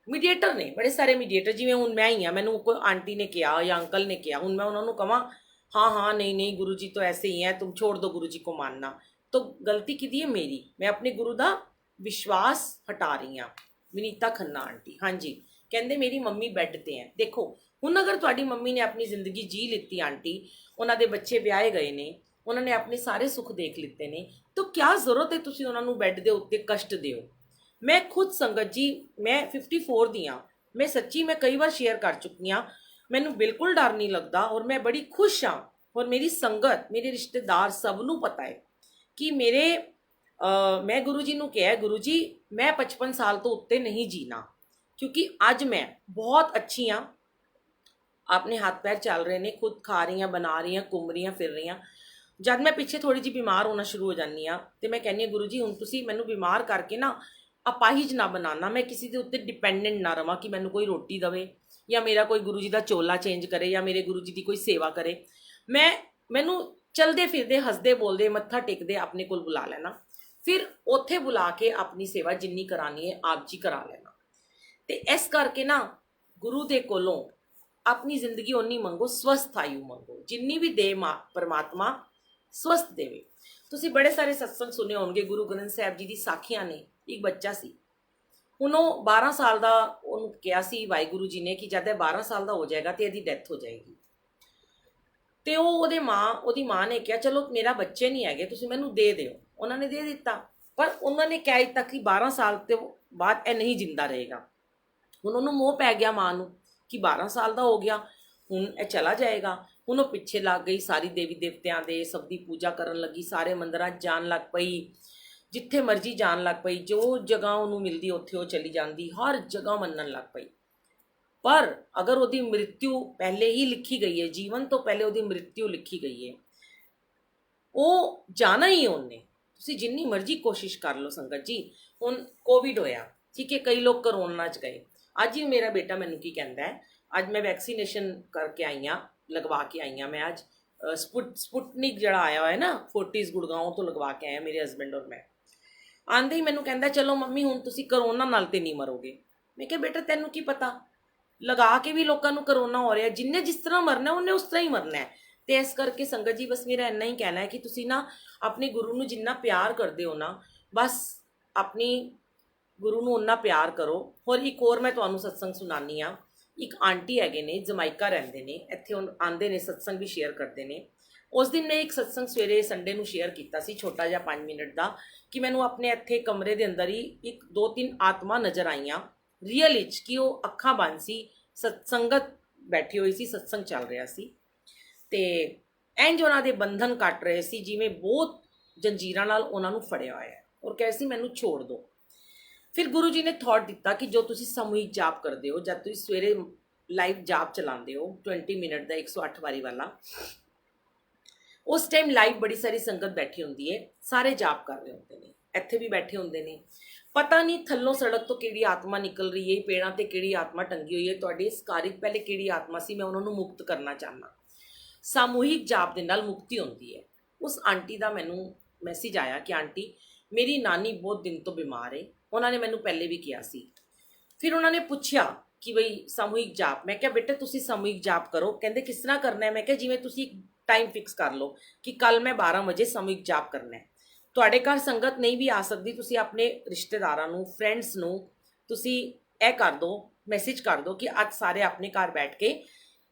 ਮੀਡੀਏਟਰ ਨੇ ਬੜੇ ਸਾਰੇ ਮੀਡੀਏਟਰ, ਜਿਵੇਂ ਹੁਣ ਮੈਂ ਹੀ ਹਾਂ, ਮੈਨੂੰ ਕੋਈ ਆਂਟੀ ਨੇ ਕਿਹਾ ਜਾਂ ਅੰਕਲ ਨੇ ਕਿਹਾ, ਹੁਣ ਮੈਂ ਉਹਨਾਂ ਨੂੰ ਕਹਾਂ हाँ नहीं नहीं गुरु जी तो ऐसे ही हैं, तुम छोड़ दो गुरु जी को मानना, तो गलती किहदी है? मेरी। मैं अपने गुरु का विश्वास हटा रही हाँ। विनीता खन्ना आंटी, हाँ जी, कहते मेरी मम्मी बैड ते हैं। देखो ਹੁਣ ਅਗਰ ਤੁਹਾਡੀ ਮੰਮੀ ਨੇ ਆਪਣੀ ਜ਼ਿੰਦਗੀ ਜੀ ਲਿੱਤੀ ਆਂਟੀ, ਉਹਨਾਂ ਦੇ ਬੱਚੇ ਵਿਆਹੇ ਗਏ ਨੇ, ਉਹਨਾਂ ਨੇ ਆਪਣੇ ਸਾਰੇ ਸੁੱਖ ਦੇਖ ਲਿੱਤੇ ਨੇ, ਤਾਂ ਕਿਆ ਜ਼ਰੂਰਤ ਹੈ ਤੁਸੀਂ ਉਹਨਾਂ ਨੂੰ ਬੈੱਡ ਦੇ ਉੱਤੇ ਕਸ਼ਟ ਦਿਓ। ਮੈਂ ਖੁਦ ਸੰਗਤ ਜੀ, ਮੈਂ 54 ਦੀ ਹਾਂ, ਮੈਂ ਸੱਚੀ ਮੈਂ ਕਈ ਵਾਰ ਸ਼ੇਅਰ ਕਰ ਚੁੱਕੀ ਹਾਂ, ਮੈਨੂੰ ਬਿਲਕੁਲ ਡਰ ਨਹੀਂ ਲੱਗਦਾ ਔਰ ਮੈਂ ਬੜੀ ਖੁਸ਼ ਹਾਂ। ਔਰ ਮੇਰੀ ਸੰਗਤ, ਮੇਰੇ ਰਿਸ਼ਤੇਦਾਰ ਸਭ ਨੂੰ ਪਤਾ ਹੈ ਕਿ ਮੈਂ ਗੁਰੂ ਜੀ ਨੂੰ ਕਿਹਾ, ਗੁਰੂ ਜੀ ਮੈਂ 55 ਸਾਲ ਤੋਂ ਉੱਤੇ ਨਹੀਂ ਜੀਣਾ, ਕਿਉਂਕਿ ਅੱਜ ਮੈਂ ਬਹੁਤ ਅੱਛੀ ਹਾਂ, ਆਪਣੇ ਹੱਥ ਪੈਰ ਚੱਲ ਰਹੇ ਨੇ, ਖੁਦ ਖਾ ਰਹੀ ਹਾਂ, ਬਣਾ ਰਹੀ ਹਾਂ, ਘੁੰਮ ਰਹੀ ਹਾਂ, ਫਿਰ ਰਹੀ ਹਾਂ। ਜਦ ਮੈਂ ਪਿੱਛੇ ਥੋੜੀ ਜਿਹੀ ਬਿਮਾਰ ਹੋਣਾ ਸ਼ੁਰੂ ਹੋ ਜਾਂਦੀ ਹਾਂ ਤੇ ਮੈਂ ਕਹਿੰਦੀ ਹਾਂ ਗੁਰੂ ਜੀ ਹੁਣ ਤੁਸੀਂ ਮੈਨੂੰ ਬਿਮਾਰ ਕਰਕੇ ਨਾ ਅਪਾਹਿਜ ਨਾ ਬਣਾਉਣਾ, ਮੈਂ ਕਿਸੇ ਦੇ ਉੱਤੇ ਡਿਪੈਂਡੈਂਟ ਨਾ ਰਵਾਂ ਕਿ ਮੈਨੂੰ ਕੋਈ ਰੋਟੀ ਦੇਵੇ ਜਾਂ ਮੇਰਾ ਕੋਈ ਗੁਰੂ ਜੀ ਦਾ ਚੋਲਾ ਚੇਂਜ ਕਰੇ ਜਾਂ ਮੇਰੇ ਗੁਰੂ ਜੀ ਦੀ ਕੋਈ ਸੇਵਾ ਕਰੇ। ਮੈਨੂੰ ਚਲਦੇ ਫਿਰਦੇ ਹੱਸਦੇ ਬੋਲਦੇ ਮੱਥਾ ਟੇਕਦੇ ਆਪਣੇ ਕੋਲ ਬੁਲਾ ਲੈਣਾ, ਫਿਰ ਉੱਥੇ ਬੁਲਾ ਕੇ ਆਪਣੀ ਸੇਵਾ ਜਿੰਨੀ ਕਰਾਣੀ ਹੈ ਆਪ ਜੀ ਕਰਾ ਲੈਣਾ। ਤੇ ਇਸ ਕਰਕੇ ਨਾ ਗੁਰੂ ਦੇ ਕੋਲੋਂ ਆਪਣੀ ਜ਼ਿੰਦਗੀ ਓਨੀ ਮੰਗੋ, ਸਵਸਥ ਆਯੂ ਮੰਗੋ, ਜਿੰਨੀ ਵੀ ਦੇ ਪਰਮਾਤਮਾ ਸਵਸਥ ਦੇਵੇ। ਤੁਸੀਂ ਬੜੇ ਸਾਰੇ ਸਤਸੰਗ ਸੁਣੇ ਹੋਣਗੇ, ਗੁਰੂ ਗ੍ਰੰਥ ਸਾਹਿਬ ਜੀ ਦੀ ਸਾਖੀਆਂ ਨੇ। ਇੱਕ ਬੱਚਾ ਸੀ, ਹੁਣ ਉਹ 12 ਸਾਲ ਦਾ, ਉਹਨੂੰ ਕਿਹਾ ਸੀ ਵਾਹਿਗੁਰੂ ਜੀ ਨੇ ਕਿ ਜਦ ਇਹ 12 ਸਾਲ ਦਾ ਹੋ ਜਾਏਗਾ ਤੇ ਇਹਦੀ ਡੈਥ ਹੋ ਜਾਏਗੀ। ਤੇ ਉਹਦੀ ਮਾਂ ਨੇ ਕਿਹਾ ਚਲੋ ਮੇਰਾ ਬੱਚੇ ਨਹੀਂ ਹੈਗੇ, ਤੁਸੀਂ ਮੈਨੂੰ ਦੇ ਦਿਓ। ਉਹਨਾਂ ਨੇ ਦੇ ਦਿੱਤਾ, ਪਰ ਉਹਨਾਂ ਨੇ ਕਹਿ ਦਿੱਤਾ ਕਿ 12 ਸਾਲ ਤੋਂ ਬਾਅਦ ਇਹ ਨਹੀਂ ਜਿੰਦਾ ਰਹੇਗਾ। ਹੁਣ ਉਹਨੂੰ ਮੋਹ ਪੈ ਗਿਆ ਮਾਂ ਨੂੰ ਕਿ 12 ਸਾਲ ਦਾ ਹੋ ਗਿਆ, ਹੁਣ ਇਹ ਚਲਾ ਜਾਏਗਾ। ਹੁਣ ਉਹ ਪਿੱਛੇ ਲੱਗ ਗਈ, ਸਾਰੀ ਦੇਵੀ ਦੇਵਤਿਆਂ ਦੇ ਸਭ ਦੀ ਪੂਜਾ ਕਰਨ ਲੱਗੀ, ਸਾਰੇ ਮੰਦਿਰਾਂ 'ਚ ਜਾਣ ਲੱਗ ਪਈ, ਜਿੱਥੇ ਮਰਜ਼ੀ ਜਾਣ ਲੱਗ ਪਈ, ਜੋ ਜਗ੍ਹਾ ਉਹਨੂੰ ਮਿਲਦੀ ਉੱਥੇ ਉਹ ਚਲੀ ਜਾਂਦੀ, ਹਰ ਜਗ੍ਹਾ ਮੰਨਣ ਲੱਗ ਪਈ। ਪਰ ਅਗਰ ਉਹਦੀ ਮ੍ਰਿਤਿੂ ਪਹਿਲੇ ਹੀ ਲਿਖੀ ਗਈ ਹੈ, ਜੀਵਨ ਤੋਂ ਪਹਿਲੇ ਉਹਦੀ ਮ੍ਰਿਤਿੂ ਲਿਖੀ ਗਈ ਹੈ, ਉਹ ਜਾਣਾ ਹੀ ਉਹਨੇ। ਤੁਸੀਂ ਜਿੰਨੀ ਮਰਜ਼ੀ ਕੋਸ਼ਿਸ਼ ਕਰ ਲਓ ਸੰਗਤ ਜੀ। ਹੁਣ ਕੋਵਿਡ ਹੋਇਆ, ਠੀਕ ਹੈ, ਕਈ ਲੋਕ ਕਰੋਨਾ 'ਚ ਗਏ। ਅੱਜ ਹੀ ਮੇਰਾ ਬੇਟਾ ਮੈਨੂੰ ਕੀ ਕਹਿੰਦਾ ਹੈ, ਅੱਜ ਮੈਂ ਵੈਕਸੀਨੇਸ਼ਨ ਕਰਕੇ ਆਈ ਹਾਂ, ਲਗਵਾ ਕੇ ਆਈ ਹਾਂ ਮੈਂ ਅੱਜ ਸਪੁਟਨਿਕ ਜਿਹੜਾ ਆਇਆ ਹੋਇਆ ਨਾ, ਫੋਰਟਿਸ ਗੁੜਗਾਉਂ ਤੋਂ ਲਗਵਾ ਕੇ ਆਇਆ ਮੇਰੇ ਹਸਬੈਂਡ ਔਰ ਮੈਂ। ਆਂਦੇ ਹੀ ਮੈਨੂੰ ਕਹਿੰਦਾ ਚਲੋ ਮੰਮੀ ਹੁਣ ਤੁਸੀਂ ਕਰੋਨਾ ਨਾਲ ਤੇ ਨਹੀਂ ਮਰੋਗੇ। ਮੈਂ ਕਿਹਾ ਬੇਟਾ ਤੈਨੂੰ ਕੀ ਪਤਾ, ਲਗਾ ਕੇ ਵੀ ਲੋਕਾਂ ਨੂੰ ਕਰੋਨਾ ਹੋ ਰਿਹਾ, ਜਿੰਨੇ ਜਿਸ ਤਰ੍ਹਾਂ ਮਰਨਾ ਉਹਨੇ ਉਸ ਤਰ੍ਹਾਂ ਹੀ ਮਰਨਾ ਹੈ। ਤੇ ਇਸ ਕਰਕੇ ਸੰਗਤ ਜੀ ਬਸ ਮੇਰਾ ਇੰਨਾ ਹੀ ਕਹਿਣਾ ਹੈ ਕਿ ਤੁਸੀਂ ਨਾ ਆਪਣੇ ਗੁਰੂ ਨੂੰ ਜਿੰਨਾ ਪਿਆਰ ਕਰਦੇ ਹੋ ਨਾ, ਬਸ ਆਪਣੀ ਗੁਰੂ ਨੂੰ ਉਨਾ ਪਿਆਰ ਕਰੋ। ਹੋਰ ਇੱਕ ਹੋਰ ਮੈਂ ਤੁਹਾਨੂੰ ਸਤਸੰਗ ਸੁਣਾਉਂਦੀ ਹਾਂ। ਇੱਕ ਆਂਟੀ ਹੈਗੇ ਨੇ, ਜਮਾਇਕਾ ਰਹਿੰਦੇ ਨੇ, ਇੱਥੇ ਆਉਂਦੇ ਨੇ, ਸਤਸੰਗ ਵੀ ਸ਼ੇਅਰ ਕਰਦੇ ਨੇ। ਉਸ ਦਿਨ ਮੈਂ ਇੱਕ ਸਤਸੰਗ ਸਵੇਰੇ ਸੰਡੇ ਨੂੰ ਸ਼ੇਅਰ ਕੀਤਾ ਸੀ, ਛੋਟਾ ਜਿਹਾ 5 ਮਿੰਟ ਦਾ, ਕਿ ਮੈਨੂੰ ਆਪਣੇ ਇੱਥੇ ਕਮਰੇ ਦੇ ਅੰਦਰ ਹੀ 1-2-3 ਆਤਮਾ ਨਜ਼ਰ ਆਈਆਂ ਰੀਅਲ ਵਿੱਚ, ਕਿ ਉਹ ਅੱਖਾਂ ਬੰਦ ਸੀ, ਸਤਸੰਗਤ ਬੈਠੀ ਹੋਈ ਸੀ, ਸਤਸੰਗ ਚੱਲ ਰਿਹਾ ਸੀ, ਤੇ ਇੰਜ ਉਹਨਾਂ ਦੇ ਬੰਧਨ ਕੱਟ ਰਹੇ ਸੀ ਜਿਵੇਂ ਬਹੁਤ ਜੰਜੀਰਾਂ ਨਾਲ ਉਹਨਾਂ ਨੂੰ ਫੜਿਆ ਹੋਇਆ ਹੈ, ਔਰ ਕਹੇ ਸੀ ਮੈਨੂੰ ਛੋੜ ਦਿਓ। ਫਿਰ ਗੁਰੂ ਜੀ ਨੇ ਥਾਟ ਦਿੱਤਾ ਕਿ ਜੋ ਤੁਸੀਂ ਸਮੂਹਿਕ ਜਾਪ ਕਰਦੇ ਹੋ, ਜਦ ਤੁਸੀਂ ਸਵੇਰੇ ਲਾਈਵ ਜਾਪ ਚਲਾਉਂਦੇ ਹੋ 20 ਮਿੰਟ ਦਾ 108 ਵਾਰੀ ਵਾਲਾ, ਉਸ ਟਾਈਮ ਲਾਈਵ ਬੜੀ ਸਾਰੀ ਸੰਗਤ ਬੈਠੀ ਹੁੰਦੀ ਹੈ, ਸਾਰੇ ਜਾਪ ਕਰ ਰਹੇ ਹੁੰਦੇ ਨੇ, ਇੱਥੇ ਵੀ ਬੈਠੇ ਹੁੰਦੇ ਨੇ। ਪਤਾ ਨਹੀਂ ਥੱਲੋਂ ਸੜਕ ਤੋਂ ਕਿਹੜੀ ਆਤਮਾ ਨਿਕਲ ਰਹੀ ਹੈ, ਪੇੜਾਂ ਤੇ ਕਿਹੜੀ ਆਤਮਾ ਟੰਗੀ ਹੋਈ ਹੈ, ਤੁਹਾਡੇ ਇਸ ਕਾਰਿਕ ਪਹਿਲੇ ਕਿਹੜੀ ਆਤਮਾ ਸੀ, ਮੈਂ ਉਹਨਾਂ ਨੂੰ ਮੁਕਤ ਕਰਨਾ ਚਾਹੁੰਦਾ। ਸਾਮੂਹਿਕ ਜਾਪ ਦੇ ਨਾਲ ਮੁਕਤੀ ਹੁੰਦੀ ਹੈ। ਉਸ ਆਂਟੀ ਦਾ ਮੈਨੂੰ ਮੈਸੇਜ ਆਇਆ ਕਿ ਆਂਟੀ ਮੇਰੀ ਨਾਨੀ ਬਹੁਤ ਦਿਨ ਤੋਂ ਬਿਮਾਰ ਹੈ, ਉਹਨਾਂ ਨੇ ਮੈਨੂੰ ਪਹਿਲੇ ਵੀ ਕਿਹਾ ਸੀ। ਫਿਰ ਉਹਨਾਂ ਨੇ ਪੁੱਛਿਆ ਕਿ ਬਈ ਸਮੂਹਿਕ ਜਾਪ, ਮੈਂ ਕਿਹਾ ਬੇਟੇ ਤੁਸੀਂ ਸਮੂਹਿਕ ਜਾਪ ਕਰੋ। ਕਹਿੰਦੇ ਕਿਸ ਤਰ੍ਹਾਂ ਕਰਨਾ ਹੈ? ਮੈਂ ਕਿਹਾ ਜਿਵੇਂ ਤੁਸੀਂ ਟਾਈਮ ਫਿਕਸ ਕਰ ਲਓ ਕਿ ਕੱਲ ਮੈਂ 12 ਵਜੇ ਸਮੂਹਿਕ ਜਾਪ ਕਰਨਾ ਹੈ। ਤੁਹਾਡੇ ਘਰ ਸੰਗਤ ਨਹੀਂ ਵੀ ਆ ਸਕਦੀ, ਤੁਸੀਂ ਆਪਣੇ ਰਿਸ਼ਤੇਦਾਰਾਂ ਨੂੰ, ਫਰੈਂਡਸ ਨੂੰ ਤੁਸੀਂ ਇਹ ਕਰ ਦਿਓ, ਮੈਸੇਜ ਕਰ ਦਿਓ ਕਿ ਅੱਜ ਸਾਰੇ ਆਪਣੇ ਘਰ ਬੈਠ ਕੇ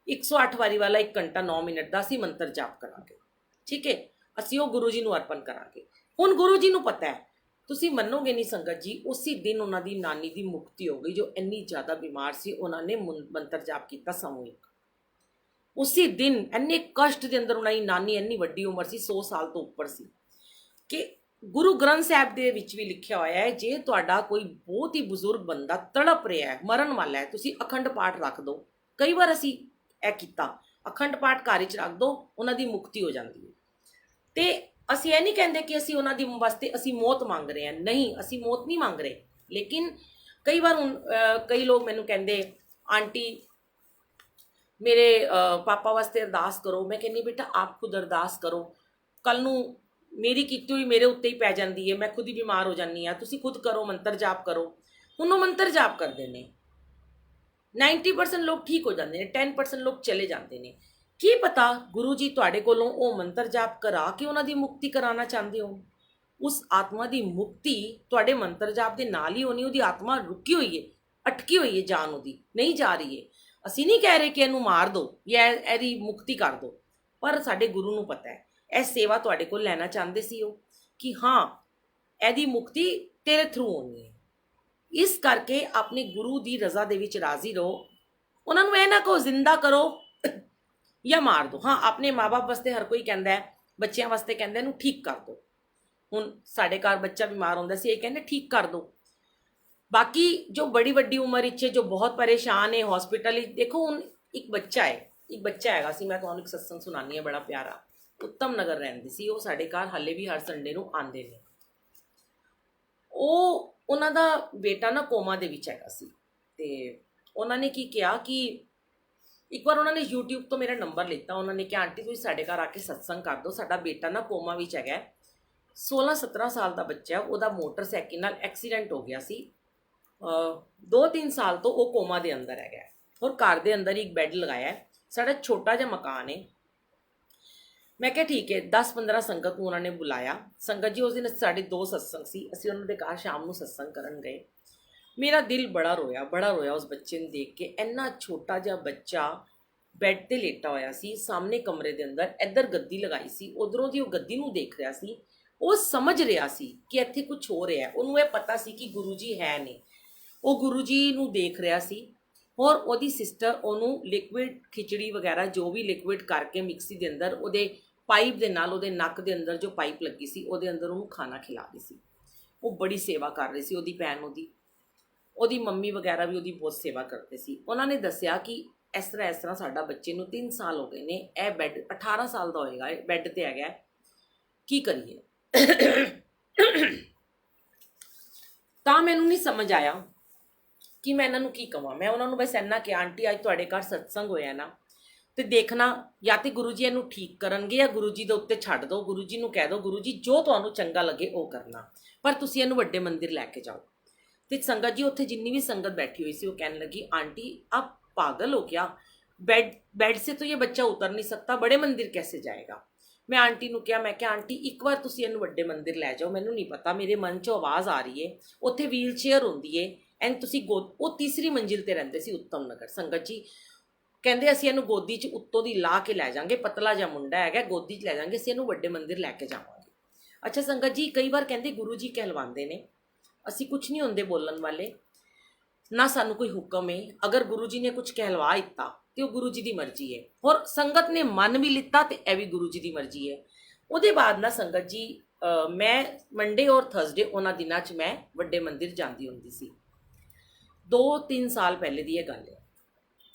108 ਵਾਰੀ ਵਾਲਾ 1 ਘੰਟਾ 9 ਮਿੰਟ ਦਾ ਅਸੀਂ ਮੰਤਰ ਜਾਪ ਕਰਾਂਗੇ, ਠੀਕ ਹੈ, ਅਸੀਂ ਉਹ ਗੁਰੂ ਜੀ ਨੂੰ ਅਰਪਣ ਕਰਾਂਗੇ। ਹੁਣ ਗੁਰੂ ਜੀ ਨੂੰ ਪਤਾ ਹੈ, ਤੁਸੀਂ ਮੰਨੋਗੇ ਨਹੀਂ ਸੰਗਤ ਜੀ, ਉਸੇ ਦਿਨ ਉਹਨਾਂ ਦੀ ਨਾਨੀ ਦੀ ਮੁਕਤੀ ਹੋ ਗਈ, ਜੋ ਇੰਨੀ ਜ਼ਿਆਦਾ ਬਿਮਾਰ ਸੀ। ਉਹਨਾਂ ਨੇ ਮੰਤਰ ਜਾਪ ਕੀਤਾ ਸਮੂਹਿਕ, ਉਸੇ ਦਿਨ ਇੰਨੇ ਕਸ਼ਟ ਦੇ ਅੰਦਰ ਉਹਨਾਂ ਦੀ ਨਾਨੀ, ਇੰਨੀ ਵੱਡੀ ਉਮਰ ਸੀ, 100 ਸਾਲ ਤੋਂ ਉੱਪਰ ਸੀ, ਕਿ ਗੁਰੂ ਗ੍ਰੰਥ ਸਾਹਿਬ ਦੇ ਵਿੱਚ ਵੀ ਲਿਖਿਆ ਹੋਇਆ ਹੈ, ਜੇ ਤੁਹਾਡਾ ਕੋਈ ਬਹੁਤ ਹੀ ਬਜ਼ੁਰਗ ਬੰਦਾ ਤੜਪ ਰਿਹਾ ਹੈ, ਮਰਨ ਵਾਲਾ ਹੈ, ਤੁਸੀਂ ਅਖੰਡ ਪਾਠ ਰੱਖ ਦਿਓ। ਕਈ ਵਾਰ ਅਸੀਂ ਇਹ ਕੀਤਾ, ਅਖੰਡ ਪਾਠ ਘਰ ਵਿੱਚ ਰੱਖ ਦਿਓ, ਉਹਨਾਂ ਦੀ ਮੁਕਤੀ ਹੋ ਜਾਂਦੀ ਹੈ। ਤੇ ਅਸੀਂ ਇਹ ਨਹੀਂ ਕਹਿੰਦੇ ਕਿ ਅਸੀਂ ਉਹਨਾਂ ਦੀ ਵਾਸਤੇ ਅਸੀਂ ਮੌਤ ਮੰਗ ਰਹੇ ਹਾਂ, ਨਹੀਂ, ਅਸੀਂ ਮੌਤ ਨਹੀਂ ਮੰਗ ਰਹੇ। ਲੇਕਿਨ ਕਈ ਵਾਰ ਹੁਣ ਕਈ ਲੋਕ ਮੈਨੂੰ ਕਹਿੰਦੇ ਆਂਟੀ ਮੇਰੇ ਪਾਪਾ ਵਾਸਤੇ ਅਰਦਾਸ ਕਰੋ। ਮੈਂ ਕਹਿੰਦੀ ਬੇਟਾ ਆਪ ਖੁਦ ਅਰਦਾਸ ਕਰੋ, ਕੱਲ ਨੂੰ ਮੇਰੀ ਕੀਤੀ ਹੋਈ ਮੇਰੇ ਉੱਤੇ ਹੀ ਪੈ ਜਾਂਦੀ ਹੈ, ਮੈਂ ਖੁਦ ਹੀ ਬਿਮਾਰ ਹੋ ਜਾਂਦੀ ਹਾਂ, ਤੁਸੀਂ ਖੁਦ ਕਰੋ, ਮੰਤਰ ਜਾਪ ਕਰੋ। ਹੁਣ ਉਹ ਮੰਤਰ ਜਾਪ ਕਰਦੇ ਨੇ, 90% ਲੋਕ ਠੀਕ ਹੋ ਜਾਂਦੇ ਨੇ, 10% ਲੋਕ ਚਲੇ ਜਾਂਦੇ ਨੇ। ਕੀ ਪਤਾ ਗੁਰੂ ਜੀ ਤੁਹਾਡੇ ਕੋਲੋਂ ਉਹ ਮੰਤਰ ਜਾਪ ਕਰਾ ਕੇ ਉਹਨਾਂ ਦੀ ਮੁਕਤੀ ਕਰਾਉਣਾ ਚਾਹੁੰਦੇ ਹੋ। ਉਸ ਆਤਮਾ ਦੀ ਮੁਕਤੀ ਤੁਹਾਡੇ ਮੰਤਰ ਜਾਪ ਦੇ ਨਾਲ ਹੀ ਹੋਣੀ। ਉਹਦੀ ਆਤਮਾ ਰੁਕੀ ਹੋਈ ਹੈ, ਅਟਕੀ ਹੋਈ ਹੈ, ਜਾਨ ਉਹਦੀ ਨਹੀਂ ਜਾ ਰਹੀ ਹੈ। ਅਸੀਂ ਨਹੀਂ ਕਹਿ ਰਹੇ ਕਿ ਇਹਨੂੰ ਮਾਰ ਦਿਓ ਜਾਂ ਇਹਦੀ ਮੁਕਤੀ ਕਰ ਦਿਓ, ਪਰ ਸਾਡੇ ਗੁਰੂ ਨੂੰ ਪਤਾ ਹੈ ਇਹ ਸੇਵਾ ਤੁਹਾਡੇ ਕੋਲ ਲੈਣਾ ਚਾਹੁੰਦੇ ਸੀ ਉਹ, ਕਿ ਹਾਂ ਇਹਦੀ ਮੁਕਤੀ ਤੇਰੇ ਥਰੂ ਹੋਣੀ ਹੈ। ਇਸ ਕਰਕੇ ਆਪਣੇ ਗੁਰੂ ਦੀ ਰਜ਼ਾ ਦੇ ਵਿੱਚ ਰਾਜ਼ੀ ਰਹੋ। ਉਹਨਾਂ ਨੂੰ ਇਹ ਨਾ ਕਹੋ ਜ਼ਿੰਦਾ ਕਰੋ ਜਾਂ ਮਾਰ ਦਿਓ। ਹਾਂ, ਆਪਣੇ ਮਾਂ-ਬਾਪ ਵਾਸਤੇ ਹਰ ਕੋਈ ਕਹਿੰਦਾ ਹੈ, ਬੱਚਿਆਂ ਵਾਸਤੇ ਕਹਿੰਦਾ ਇਹਨੂੰ ਠੀਕ ਕਰ ਦਿਓ। ਹੁਣ ਸਾਡੇ ਘਰ ਬੱਚਾ ਬਿਮਾਰ ਹੁੰਦਾ ਸੀ, ਇਹ ਕਹਿੰਦੇ ਠੀਕ ਕਰ ਦਿਓ। ਬਾਕੀ ਜੋ ਬੜੀ ਵੱਡੀ ਉਮਰ ਵਿੱਚ ਜੋ ਬਹੁਤ ਪਰੇਸ਼ਾਨ ਹੈ ਹਸਪੀਟਲ ਵਿੱਚ, ਦੇਖੋ ਹੁਣ ਇੱਕ ਬੱਚਾ ਹੈਗਾ ਸੀ, ਮੈਂ ਤੁਹਾਨੂੰ ਇੱਕ ਸਤਸੰਗ ਸੁਣਾਉਂਦੀ ਹਾਂ ਬੜਾ ਪਿਆਰਾ। ਉੱਤਮ ਨਗਰ ਰਹਿੰਦੀ ਸੀ ਉਹ, ਸਾਡੇ ਘਰ ਹਾਲੇ ਵੀ ਹਰ ਸੰਡੇ ਨੂੰ ਆਉਂਦੇ ਨੇ। ਉਹਨਾਂ ਦਾ ਬੇਟਾ ਨਾ ਕੋਮਾ ਦੇ ਵਿੱਚ ਹੈਗਾ ਸੀ, ਤੇ ਉਹਨਾਂ ਨੇ ਕੀ ਕਿਹਾ ਕਿ ਇੱਕ ਵਾਰ ਉਹਨਾਂ ਨੇ YouTube ਤੋਂ ਮੇਰਾ ਨੰਬਰ ਲਿੱਤਾ। ਉਹਨਾਂ ਨੇ ਕਿਹਾ ਆਂਟੀ ਤੁਸੀਂ ਸਾਡੇ ਘਰ ਆ ਕੇ ਸਤਸੰਗ ਕਰ ਦਿਓ, ਸਾਡਾ ਬੇਟਾ ਨਾ ਕੋਮਾ ਵਿੱਚ ਹੈਗਾ। 16-17 ਸਾਲ ਦਾ ਬੱਚਾ, ਉਹਦਾ ਮੋਟਰਸਾਈਕਲ ਨਾਲ ਐਕਸੀਡੈਂਟ ਹੋ ਗਿਆ ਸੀ। 2-3 ਸਾਲ ਤੋਂ ਉਹ ਕੋਮਾ ਦੇ ਅੰਦਰ ਹੈਗਾ, ਔਰ ਘਰ ਦੇ ਅੰਦਰ ਹੀ ਇੱਕ ਬੈੱਡ ਲਗਾਇਆ ਹੈ। ਸਾਡਾ ਛੋਟਾ ਜਿਹਾ ਮਕਾਨ ਹੈ। ਮੈਂ ਕਿਹਾ ਠੀਕ ਹੈ। 10-15 ਸੰਗਤ ਨੂੰ ਉਹਨਾਂ ਨੇ ਬੁਲਾਇਆ। ਸੰਗਤ ਜੀ, ਉਸ ਦਿਨ ਸਾਡੇ 2 ਸਤਸੰਗ ਸੀ। ਅਸੀਂ ਉਹਨਾਂ ਦੇ ਘਰ ਸ਼ਾਮ ਨੂੰ ਸਤਸੰਗ ਕਰਨ ਗਏ। ਮੇਰਾ ਦਿਲ ਬੜਾ ਰੋਇਆ ਉਸ ਬੱਚੇ ਨੂੰ ਦੇਖ ਕੇ। ਇੰਨਾ ਛੋਟਾ ਜਿਹਾ ਬੱਚਾ ਬੈੱਡ ਤੇ ਲੇਟਾ ਹੋਇਆ ਸੀ, ਸਾਹਮਣੇ ਕਮਰੇ ਦੇ ਅੰਦਰ, ਇੱਧਰ ਗੱਦੀ ਲਗਾਈ ਸੀ, ਉਧਰੋਂ ਦੀ ਉਹ ਗੱਦੀ ਨੂੰ ਦੇਖ ਰਿਹਾ ਸੀ। ਉਹ ਸਮਝ ਰਿਹਾ ਸੀ ਕਿ ਇੱਥੇ ਕੁਝ ਹੋ ਰਿਹਾ। ਉਹਨੂੰ ਇਹ ਪਤਾ ਸੀ ਕਿ ਗੁਰੂ ਜੀ ਹੈ ਨੇ। ਉਹ ਗੁਰੂ ਜੀ ਨੂੰ ਦੇਖ ਰਿਹਾ ਸੀ, ਔਰ ਉਹਦੀ ਸਿਸਟਰ ਉਹਨੂੰ ਲਿਕਵਿਡ ਖਿਚੜੀ ਵਗੈਰਾ ਜੋ ਵੀ ਲਿਕਵਿਡ ਕਰਕੇ ਮਿਕਸੀ ਦੇ ਅੰਦਰ ਉਹਦੇ ਪਾਈਪ ਦੇ ਨਾਲ, ਉਹਦੇ ਨੱਕ ਦੇ ਅੰਦਰ ਜੋ ਪਾਈਪ ਲੱਗੀ ਸੀ ਉਹਦੇ ਅੰਦਰ ਉਹਨੂੰ ਖਾਣਾ ਖਿਲਾ ਰਹੀ ਸੀ। ਉਹ ਬੜੀ ਸੇਵਾ ਕਰ ਰਹੀ ਸੀ। ਉਹਦੀ ਭੈਣ, ਉਹਦੀ ਮੰਮੀ ਵਗੈਰਾ ਵੀ ਉਹਦੀ ਬਹੁਤ ਸੇਵਾ ਕਰਦੇ ਸੀ। ਉਹਨਾਂ ਨੇ ਦੱਸਿਆ ਕਿ ਇਸ ਤਰ੍ਹਾਂ ਸਾਡਾ ਬੱਚੇ ਨੂੰ 3 ਸਾਲ ਹੋ ਗਏ ਨੇ, ਇਹ ਬੈੱਡ 18 ਸਾਲ ਦਾ ਹੋਏਗਾ, ਇਹ ਬੈੱਡ ਤੇ ਹੈਗਾ, ਕੀ ਕਰੀਏ। ਤਾਂ ਮੈਨੂੰ ਨਹੀਂ ਸਮਝ ਆਇਆ ਕਿ ਮੈਂ ਇਹਨਾਂ ਨੂੰ ਕੀ ਕਵਾਂ। ਮੈਂ ਉਹਨਾਂ ਨੂੰ ਬਸ ਇੰਨਾ ਕਿ ਆਂਟੀ ਅੱਜ ਤੁਹਾਡੇ ਘਰ ਸਤਸੰਗ ਹੋਇਆ ਨਾ, ਤੇ ਦੇਖਣਾ ਜਾਂ ਤੇ ਗੁਰੂ ਜੀ ਇਹਨੂੰ ਠੀਕ ਕਰਨਗੇ ਜਾਂ ਗੁਰੂ ਜੀ ਦੇ ਉੱਤੇ ਛੱਡ ਦਿਓ। ਗੁਰੂ ਜੀ ਨੂੰ ਕਹਿ ਦਿਓ ਗੁਰੂ ਜੀ ਜੋ ਤੁਹਾਨੂੰ ਚੰਗਾ ਲੱਗੇ ਉਹ ਕਰਨਾ, ਪਰ ਤੁਸੀਂ ਇਹਨੂੰ ਵੱਡੇ ਮੰਦਿਰ ਲੈ ਕੇ ਜਾਓ। ਤੇ ਸੰਗਤ ਜੀ, ਉੱਥੇ ਜਿੰਨੀ ਵੀ ਸੰਗਤ बैठी हुई सी वो कहने लगी आंटी आप पागल हो क्या, बेड से तो ये बच्चा उतर नहीं सकता, बड़े मंदिर कैसे जाएगा। मैं आंटी ਨੂੰ ਕਿਹਾ, ਮੈਂ ਕਿਹਾ ਆਂਟੀ ਇੱਕ ਵਾਰ ਤੁਸੀਂ ਇਹਨੂੰ ਵੱਡੇ ਮੰਦਿਰ ਲੈ ਜਾਓ। ਮੈਨੂੰ ਨਹੀਂ ਪਤਾ, ਮੇਰੇ ਮਨ 'ਚੋਂ ਆਵਾਜ਼ ਆ ਰਹੀ ਹੈ। ਉੱਥੇ ਵੀਲ ਚੇਅਰ ਹੁੰਦੀ ਹੈ ਐਂਡ ਤੁਸੀਂ ਉਹ 3ਰੀ ਮੰਜ਼ਿਲ ਤੇ ਰਹਿੰਦੇ ਸੀ ਉੱਤਮ ਨਗਰ। ਸੰਗਤ ਜੀ ਕਹਿੰਦੇ ਅਸੀਂ ਇਹਨੂੰ ਗੋਦੀ 'ਚ ਉੱਤੋਂ ਦੀ ਲਾ ਕੇ ਲੈ ਜਾਵਾਂਗੇ, ਪਤਲਾ ਜਿਹਾ ਮੁੰਡਾ ਹੈਗਾ, ਗੋਦੀ 'ਚ ਲੈ ਜਾਵਾਂਗੇ, ਅਸੀਂ ਇਹਨੂੰ ਵੱਡੇ ਮੰਦਿਰ ਲੈ ਕੇ ਜਾਵਾਂਗੇ। ਅੱਛਾ ਸੰਗਤ ਜੀ, ਕਈ ਵਾਰ ਕਹਿੰਦੇ ਗੁਰੂ ਜੀ ਕਹਿਲਵਾਉਂਦੇ ਨੇ, ਅਸੀਂ ਕੁਛ ਨਹੀਂ ਹੁੰਦੇ ਬੋਲਣ ਵਾਲੇ, ਨਾ ਸਾਨੂੰ ਕੋਈ ਹੁਕਮ ਹੈ। ਅਗਰ ਗੁਰੂ ਜੀ ਨੇ ਕੁਝ ਕਹਿਲਵਾ ਦਿੱਤਾ ਤੇ ਉਹ ਗੁਰੂ ਜੀ ਦੀ ਮਰਜ਼ੀ ਹੈ, ਔਰ ਸੰਗਤ ਨੇ ਮੰਨ ਵੀ ਲਿੱਤਾ ਤੇ ਇਹ ਵੀ ਗੁਰੂ ਜੀ ਦੀ ਮਰਜ਼ੀ ਹੈ। ਉਹਦੇ ਬਾਅਦ ਨਾ ਸੰਗਤ ਜੀ, ਮੈਂ ਮੰਡੇ ਔਰ ਥਰਸਡੇ ਉਹਨਾਂ ਦਿਨਾਂ 'ਚ ਮੈਂ ਵੱਡੇ ਮੰਦਿਰ ਜਾਂਦੀ ਹੁੰਦੀ ਸੀ। 2-3 ਸਾਲ ਪਹਿਲੇ ਦੀ ਇਹ ਗੱਲ ਹੈ।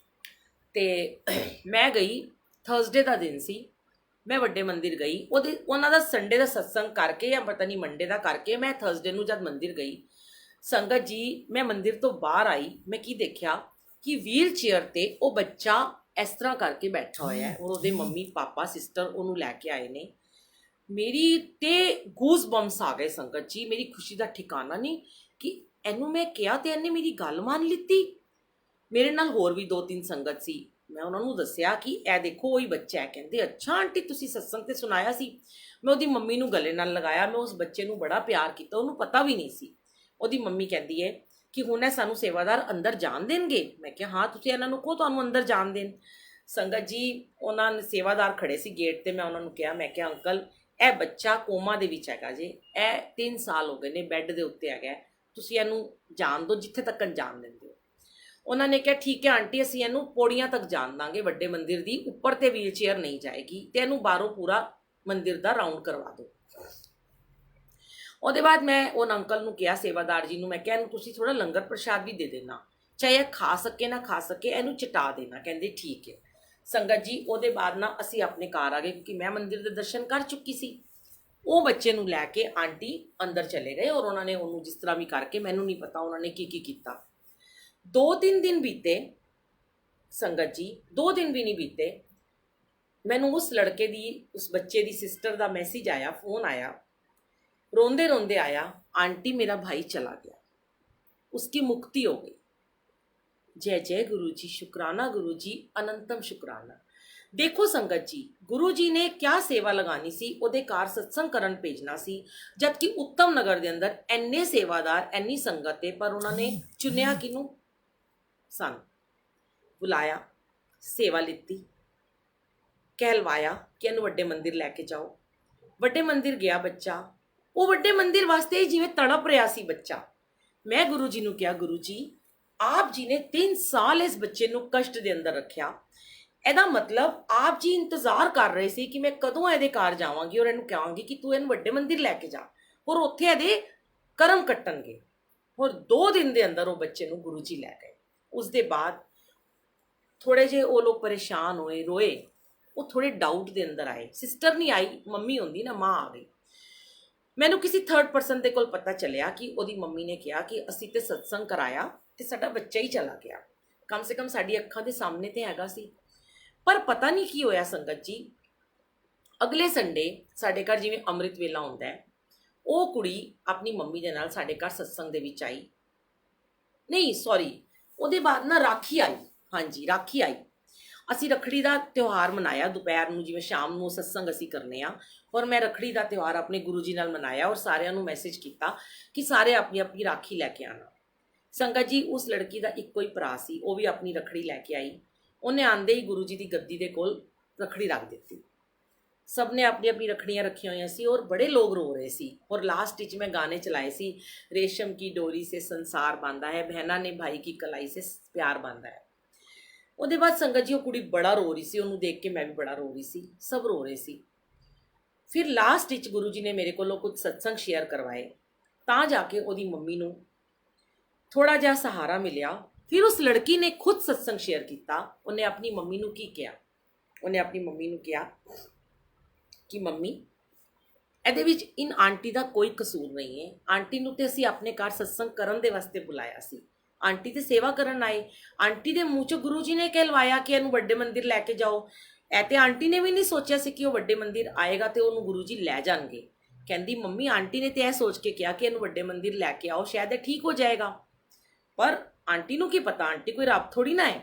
ਤੇ ਮੈਂ ਗਈ, ਥਰਸਡੇ ਦਾ ਦਿਨ ਸੀ, ਮੈਂ ਵੱਡੇ ਮੰਦਿਰ ਗਈ। ਉਹਨਾਂ ਦਾ ਸੰਡੇ ਦਾ ਸਤਸੰਗ ਕਰਕੇ ਜਾਂ ਪਤਾ ਨਹੀਂ ਮੰਡੇ ਦਾ ਕਰਕੇ, ਮੈਂ ਥਰਸਡੇ ਨੂੰ ਜਦ ਮੰਦਿਰ ਗਈ, ਸੰਗਤ ਜੀ ਮੈਂ ਮੰਦਿਰ ਤੋਂ ਬਾਹਰ ਆਈ, ਮੈਂ ਕੀ ਦੇਖਿਆ ਕਿ ਵੀਲ ਚੇਅਰ ਤੇ ਉਹ ਬੱਚਾ ਇਸ ਤਰ੍ਹਾਂ ਕਰਕੇ ਬੈਠਾ ਹੋਇਆ ਹੈ, ਔਰ ਉਹਦੇ ਮੰਮੀ ਪਾਪਾ ਸਿਸਟਰ ਉਹਨੂੰ ਲੈ ਕੇ ਆਏ ਨੇ। ਮੇਰੀ ਤੇ ਗੂਸ ਬੰਪਸ ਆ ਗਏ ਸੰਗਤ ਜੀ। ਮੇਰੀ ਖੁਸ਼ੀ ਦਾ ਠਿਕਾਣਾ ਨਹੀਂ ਕਿ ਇਹਨੂੰ ਮੈਂ ਕਿਹਾ ਤੇ ਇਹਨੇ ਮੇਰੀ ਗੱਲ ਮੰਨ ਲਿੱਤੀ। ਮੇਰੇ ਨਾਲ ਹੋਰ ਵੀ 2-3 ਸੰਗਤ ਸੀ। ਮੈਂ ਉਹਨਾਂ ਨੂੰ ਦੱਸਿਆ ਕਿ ਇਹ ਦੇਖੋ ਉਹੀ ਬੱਚਾ ਹੈ। ਕਹਿੰਦੇ ਅੱਛਾ ਆਂਟੀ ਤੁਸੀਂ ਸਤਸੰਗ ਤੇ ਸੁਣਾਇਆ ਸੀ। ਮੈਂ ਉਹਦੀ ਮੰਮੀ ਨੂੰ ਗਲੇ ਨਾਲ ਲਗਾਇਆ। ਮੈਂ ਉਸ ਬੱਚੇ ਨੂੰ ਬੜਾ ਪਿਆਰ ਕੀਤਾ, ਉਹਨੂੰ ਪਤਾ ਵੀ ਨਹੀਂ ਸੀ। ਉਹਦੀ ਮੰਮੀ ਕਹਿੰਦੀ ਹੈ ਕਿ ਹੁਣ ਇਹ ਸਾਨੂੰ ਸੇਵਾਦਾਰ ਅੰਦਰ ਜਾਣ ਦੇਣਗੇ। ਮੈਂ ਕਿਹਾ ਹਾਂ, ਤੁਸੀਂ ਇਹਨਾਂ ਨੂੰ ਕਹੋ ਤੁਹਾਨੂੰ ਅੰਦਰ ਜਾਣ ਦੇਣ। ਸੰਗਤ ਜੀ, ਉਹਨਾਂ ਨੇ ਸੇਵਾਦਾਰ ਖੜੇ ਸੀ ਗੇਟ ਤੇ। ਮੈਂ ਉਹਨਾਂ ਨੂੰ ਕਿਹਾ, ਮੈਂ ਕਿਹਾ ਅੰਕਲ ਇਹ ਬੱਚਾ ਕੋਮਾ ਦੇ ਵਿੱਚ ਹੈਗਾ ਜੇ, ਇਹ 3 ਸਾਲ ਹੋ ਗਏ ਨੇ ਬੈੱਡ ਦੇ ਉੱਤੇ ਹੈਗਾ, ਤੁਸੀਂ ਇਹਨੂੰ ਜਾਣ ਦਿਓ ਜਿੱਥੇ ਤੱਕ ਜਾਣ ਦਿੰਦੇ ਹੋ। ਉਹਨਾਂ ਨੇ ਕਿਹਾ ਠੀਕ ਹੈ ਆਂਟੀ, ਅਸੀਂ ਇਹਨੂੰ ਪੌੜੀਆਂ ਤੱਕ ਜਾਣ ਦਾਂਗੇ ਵੱਡੇ ਮੰਦਿਰ ਦੀ, ਉੱਪਰ ਤੇ ਵੀਲ ਚੇਅਰ ਨਹੀਂ ਜਾਏਗੀ, ਤੇ ਇਹਨੂੰ ਬਾਹਰੋਂ ਪੂਰਾ ਮੰਦਿਰ ਦਾ ਰਾਊਂਡ ਕਰਵਾ ਦਿਓ। ਉਹਦੇ ਬਾਅਦ ਮੈਂ ਉਹ ਅੰਕਲ ਨੂੰ ਕਿਹਾ, ਸੇਵਾਦਾਰ ਜੀ ਨੂੰ, ਮੈਂ ਕਿਹਾ ਇਹਨੂੰ ਤੁਸੀਂ ਥੋੜਾ ਲੰਗਰ ਪ੍ਰਸ਼ਾਦ ਵੀ ਦੇ ਦੇਣਾ, ਚਾਹੇ ਇਹ ਖਾ ਸਕੇ ਨਾ ਖਾ ਸਕੇ, ਇਹਨੂੰ ਚਟਾ ਦੇਣਾ। ਕਹਿੰਦੇ ਠੀਕ ਹੈ। ਸੰਗਤ ਜੀ ਉਹਦੇ ਬਾਅਦ ਨਾ ਅਸੀਂ ਆਪਣੇ ਘਰ ਆ ਗਏ, ਕਿਉਂਕਿ ਮੈਂ ਮੰਦਿਰ ਦੇ ਦਰਸ਼ਨ ਕਰ ਚੁੱਕੀ ਸੀ। ਉਹ ਬੱਚੇ ਨੂੰ ਲੈ ਕੇ ਆਂਟੀ ਅੰਦਰ ਚਲੇ ਗਏ, ਔਰ ਉਹਨਾਂ ਨੇ ਉਹਨੂੰ ਜਿਸ ਤਰ੍ਹਾਂ ਵੀ ਕਰਕੇ, ਮੈਨੂੰ ਨਹੀਂ ਪਤਾ ਉਹਨਾਂ ਨੇ ਕੀ ਕੀ ਕੀਤਾ। 2-3 ਦਿਨ ਬੀਤੇ ਸੰਗਤ ਜੀ, 2 ਦਿਨ ਵੀ ਨਹੀਂ ਬੀਤੇ, ਮੈਨੂੰ ਉਸ ਲੜਕੇ ਦੀ, ਉਸ ਬੱਚੇ ਦੀ ਸਿਸਟਰ ਦਾ ਮੈਸੇਜ ਆਇਆ, ਫੋਨ ਆਇਆ, रोंदे रोंदे आया, आंटी मेरा भाई चला गया, उसकी मुक्ति हो गई। जय जय गुरु जी, शुक्राना गुरु जी, अनंतम शुक्राना। देखो संगत जी, गुरु जी ने क्या सेवा लगानी सी, ਉਹਦੇ ਘਰ सत्संग ਕਰਨ ਭੇਜਣਾ ਸੀ, ਜਦਕਿ ਉੱਤਮ ਨਗਰ ਦੇ ਅੰਦਰ ਐਨੇ ਸੇਵਾਦਾਰ, ਐਨੀ ਸੰਗਤ ਹੈ, ਪਰ ਉਹਨਾਂ ਨੇ ਚੁਣਿਆ ਕਿਨੂੰ? ਸਾਨੂੰ। बुलाया, सेवा लिती, कहलवाया कि इहनूं वड्डे मंदिर लैके जाओ। वड्डे मंदिर गया बच्चा, वो वड्डे मंदिर वास्ते जिवें तड़प रहा सी बच्चा। मैं गुरु जी नूं कहा, गुरु जी आप जी ने 3 साल इस बच्चे नूं कष्ट दे अंदर रखिया, ਇਹਦਾ मतलब आप जी इंतजार कर रहे सी कि मैं कदों ਇਹਦੇ ਘਰ ਜਾਵਾਂਗੀ और ਇਹਨੂੰ ਕਹਾਂਗੀ कि तू ਇਹਨੂੰ ਵੱਡੇ ਮੰਦਿਰ ਲੈ ਕੇ ਜਾ और ਉੱਥੇ ਇਹਦੇ ਕਰਮ ਕੱਟਣਗੇ। और 2 दिन ਦੇ ਅੰਦਰ ਉਹ ਬੱਚੇ ਨੂੰ ਗੁਰੂ ਜੀ ਲੈ ਗਏ। ਉਸ ਦੇ ਬਾਅਦ थोड़े जे वो लोग परेशान होए, रोए, वो थोड़े डाउट के अंदर आए। सिस्टर नहीं आई, मम्मी होंदी ना, माँ आ गई। मैनू किसी थर्ड परसन के कोल पता चलिया कि ओदी मम्मी ने कहा कि असी ते सत्संग कराया ते साडा बच्चा ही चला गया। कम से कम साडी अखां दे सामने ते हैगा सी। पर पता नहीं की होया संगत जी, अगले संडे साडे घर जिवें अमृत वेला हुंदा है, वो कुड़ी अपनी मम्मी दे नाल साडे घर सत्संग दे विच आई। नहीं सॉरी, ਉਹਦੇ बाद ना राखी आई। हाँ जी, राखी आई। ਅਸੀਂ रखड़ी का त्यौहार मनाया दोपहर ਨੂੰ, ਜਿਵੇਂ ਸ਼ਾਮ ਨੂੰ सत्संग ਅਸੀਂ करने ਆ। और मैं रखड़ी का त्यौहार अपने गुरु जी नाल मनाया और सारिਆਂ ਨੂੰ मैसेज किया कि सारे अपनी अपनी राखी लैके आना। संगत जी उस लड़की का इक्को ही भरा सी, वो भी अपनी रखड़ी लैके आई। उन्हें आंदे ही गुरु जी की गद्दी के कोल रखड़ी रख दी। सब ने अपनी अपनी रखड़ियाँ रखी हुई सी और बड़े लोग रो रहे सी। और लास्ट में मैं गाने चलाए सी, रेशम की डोरी से संसार बांधा है, बहना ने भाई की कलाई से प्यार बांधा है। ਉਹਦੇ बाद संगत जी वो कुड़ी बड़ा रो रही सी, ਉਹਨੂੰ देख के मैं भी बड़ा रो रही सी, सब रो रहे सी। फिर लास्ट विच गुरु जी ने मेरे को कुछ सत्संग शेयर करवाए, ਤਾਂ जाके ਉਹਦੀ मम्मी ਨੂੰ थोड़ा जिहा सहारा मिलिया। फिर उस लड़की ने खुद सत्संग शेयर किया। उन्हें अपनी मम्मी ਨੂੰ ਕੀ किया, उन्हें अपनी मम्मी ਨੂੰ किया कि मम्मी ਇਹਦੇ ਵਿੱਚ इन आंटी ਦਾ कोई कसूर नहीं है। आंटी ਨੂੰ ਤੇ ਅਸੀਂ ਆਪਣੇ ਘਰ सत्संग ਕਰਨ ਦੇ ਵਾਸਤੇ ਬੁਲਾਇਆ ਸੀ। आंटी तो सेवा करन आए। आंटी के मूँह चो गुरु जी ने कहलवाया कि इहनूं वड्डे मंदिर लैके जाओ। ऐ ते आंटी ने भी नहीं सोचा सी कि वो वड्डे मंदिर आएगा तो उन्होंने गुरु जी लै जाएंगे। कहती मम्मी आंटी ने तो यह सोच के कहा कि इहनूं वड्डे मंदिर लैके आओ, शायद ठीक हो जाएगा। पर आंटी नूं की पता, आंटी कोई रब थोड़ी ना है।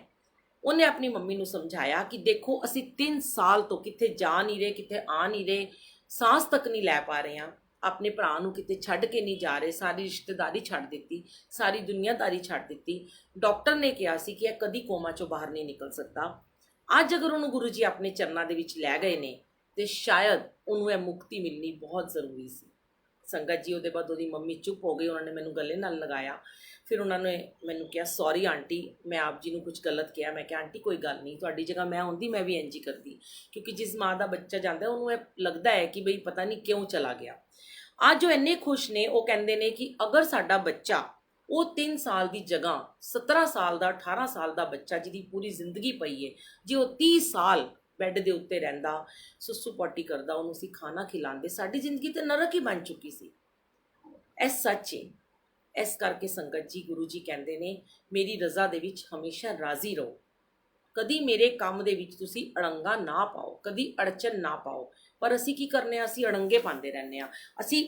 उन्हें अपनी मम्मी नूं समझाया कि देखो असी 3 साल तो कित्थे जा नहीं रहे, कित्थे आ नहीं रहे, सांस तक नहीं लै पा रहे हैं, अपने भरा नूं किते छड्ड के नहीं जा रहे, सारी रिश्तेदारी छड्ड दित्ती, सारी दुनियादारी छड्ड दित्ती। डॉक्टर ने कहा सी कि यह कदी कोमा चों बाहर नहीं निकल सकता। अज अगर उन्होंने गुरु जी अपने चरणों दे विच लै गए ने तो शायद उन्होंने यह मुक्ति मिलनी बहुत जरूरी सी। संगत जी उसके बाद उसकी मम्मी चुप हो गई, उन्होंने मैनू गले नाल लगाया। फिर उन्होंने मैनू कहा सॉरी आंटी, मैं आप जी को कुछ गलत किया। मैं कहा आंटी कोई गल नहीं, तुहाडी जगह मैं होंदी मैं भी इंज ही करती, क्योंकि जिस माँ का बच्चा जाता है उन्होंने लगता है कि बई पता नहीं क्यों चला गया। आज जो इन्ने खुश ने वो कहते हैं कि अगर साडा बच्चा वो 3 साल की जगह 17 साल का 18 साल का बच्चा जिहदी पूरी जिंदगी पई है, जे वो 30 साल बैड के उत्ते रहिंदा, सुसू पॉटी करदा, उहनूं असीं खाना खिलांदे, साडी जिंदगी तो नरक ही बन चुकी सी। ਇਹ सच है। इस करके संगत जी गुरु जी कहते हैं मेरी रज़ा दे विच हमेशा राजी रहो, कदी मेरे काम दे विच तुसी अड़ंगा ना पाओ, कदी अड़चन ना पाओ। पर असी की करने, असी अड़ंगे पाते रहने असी,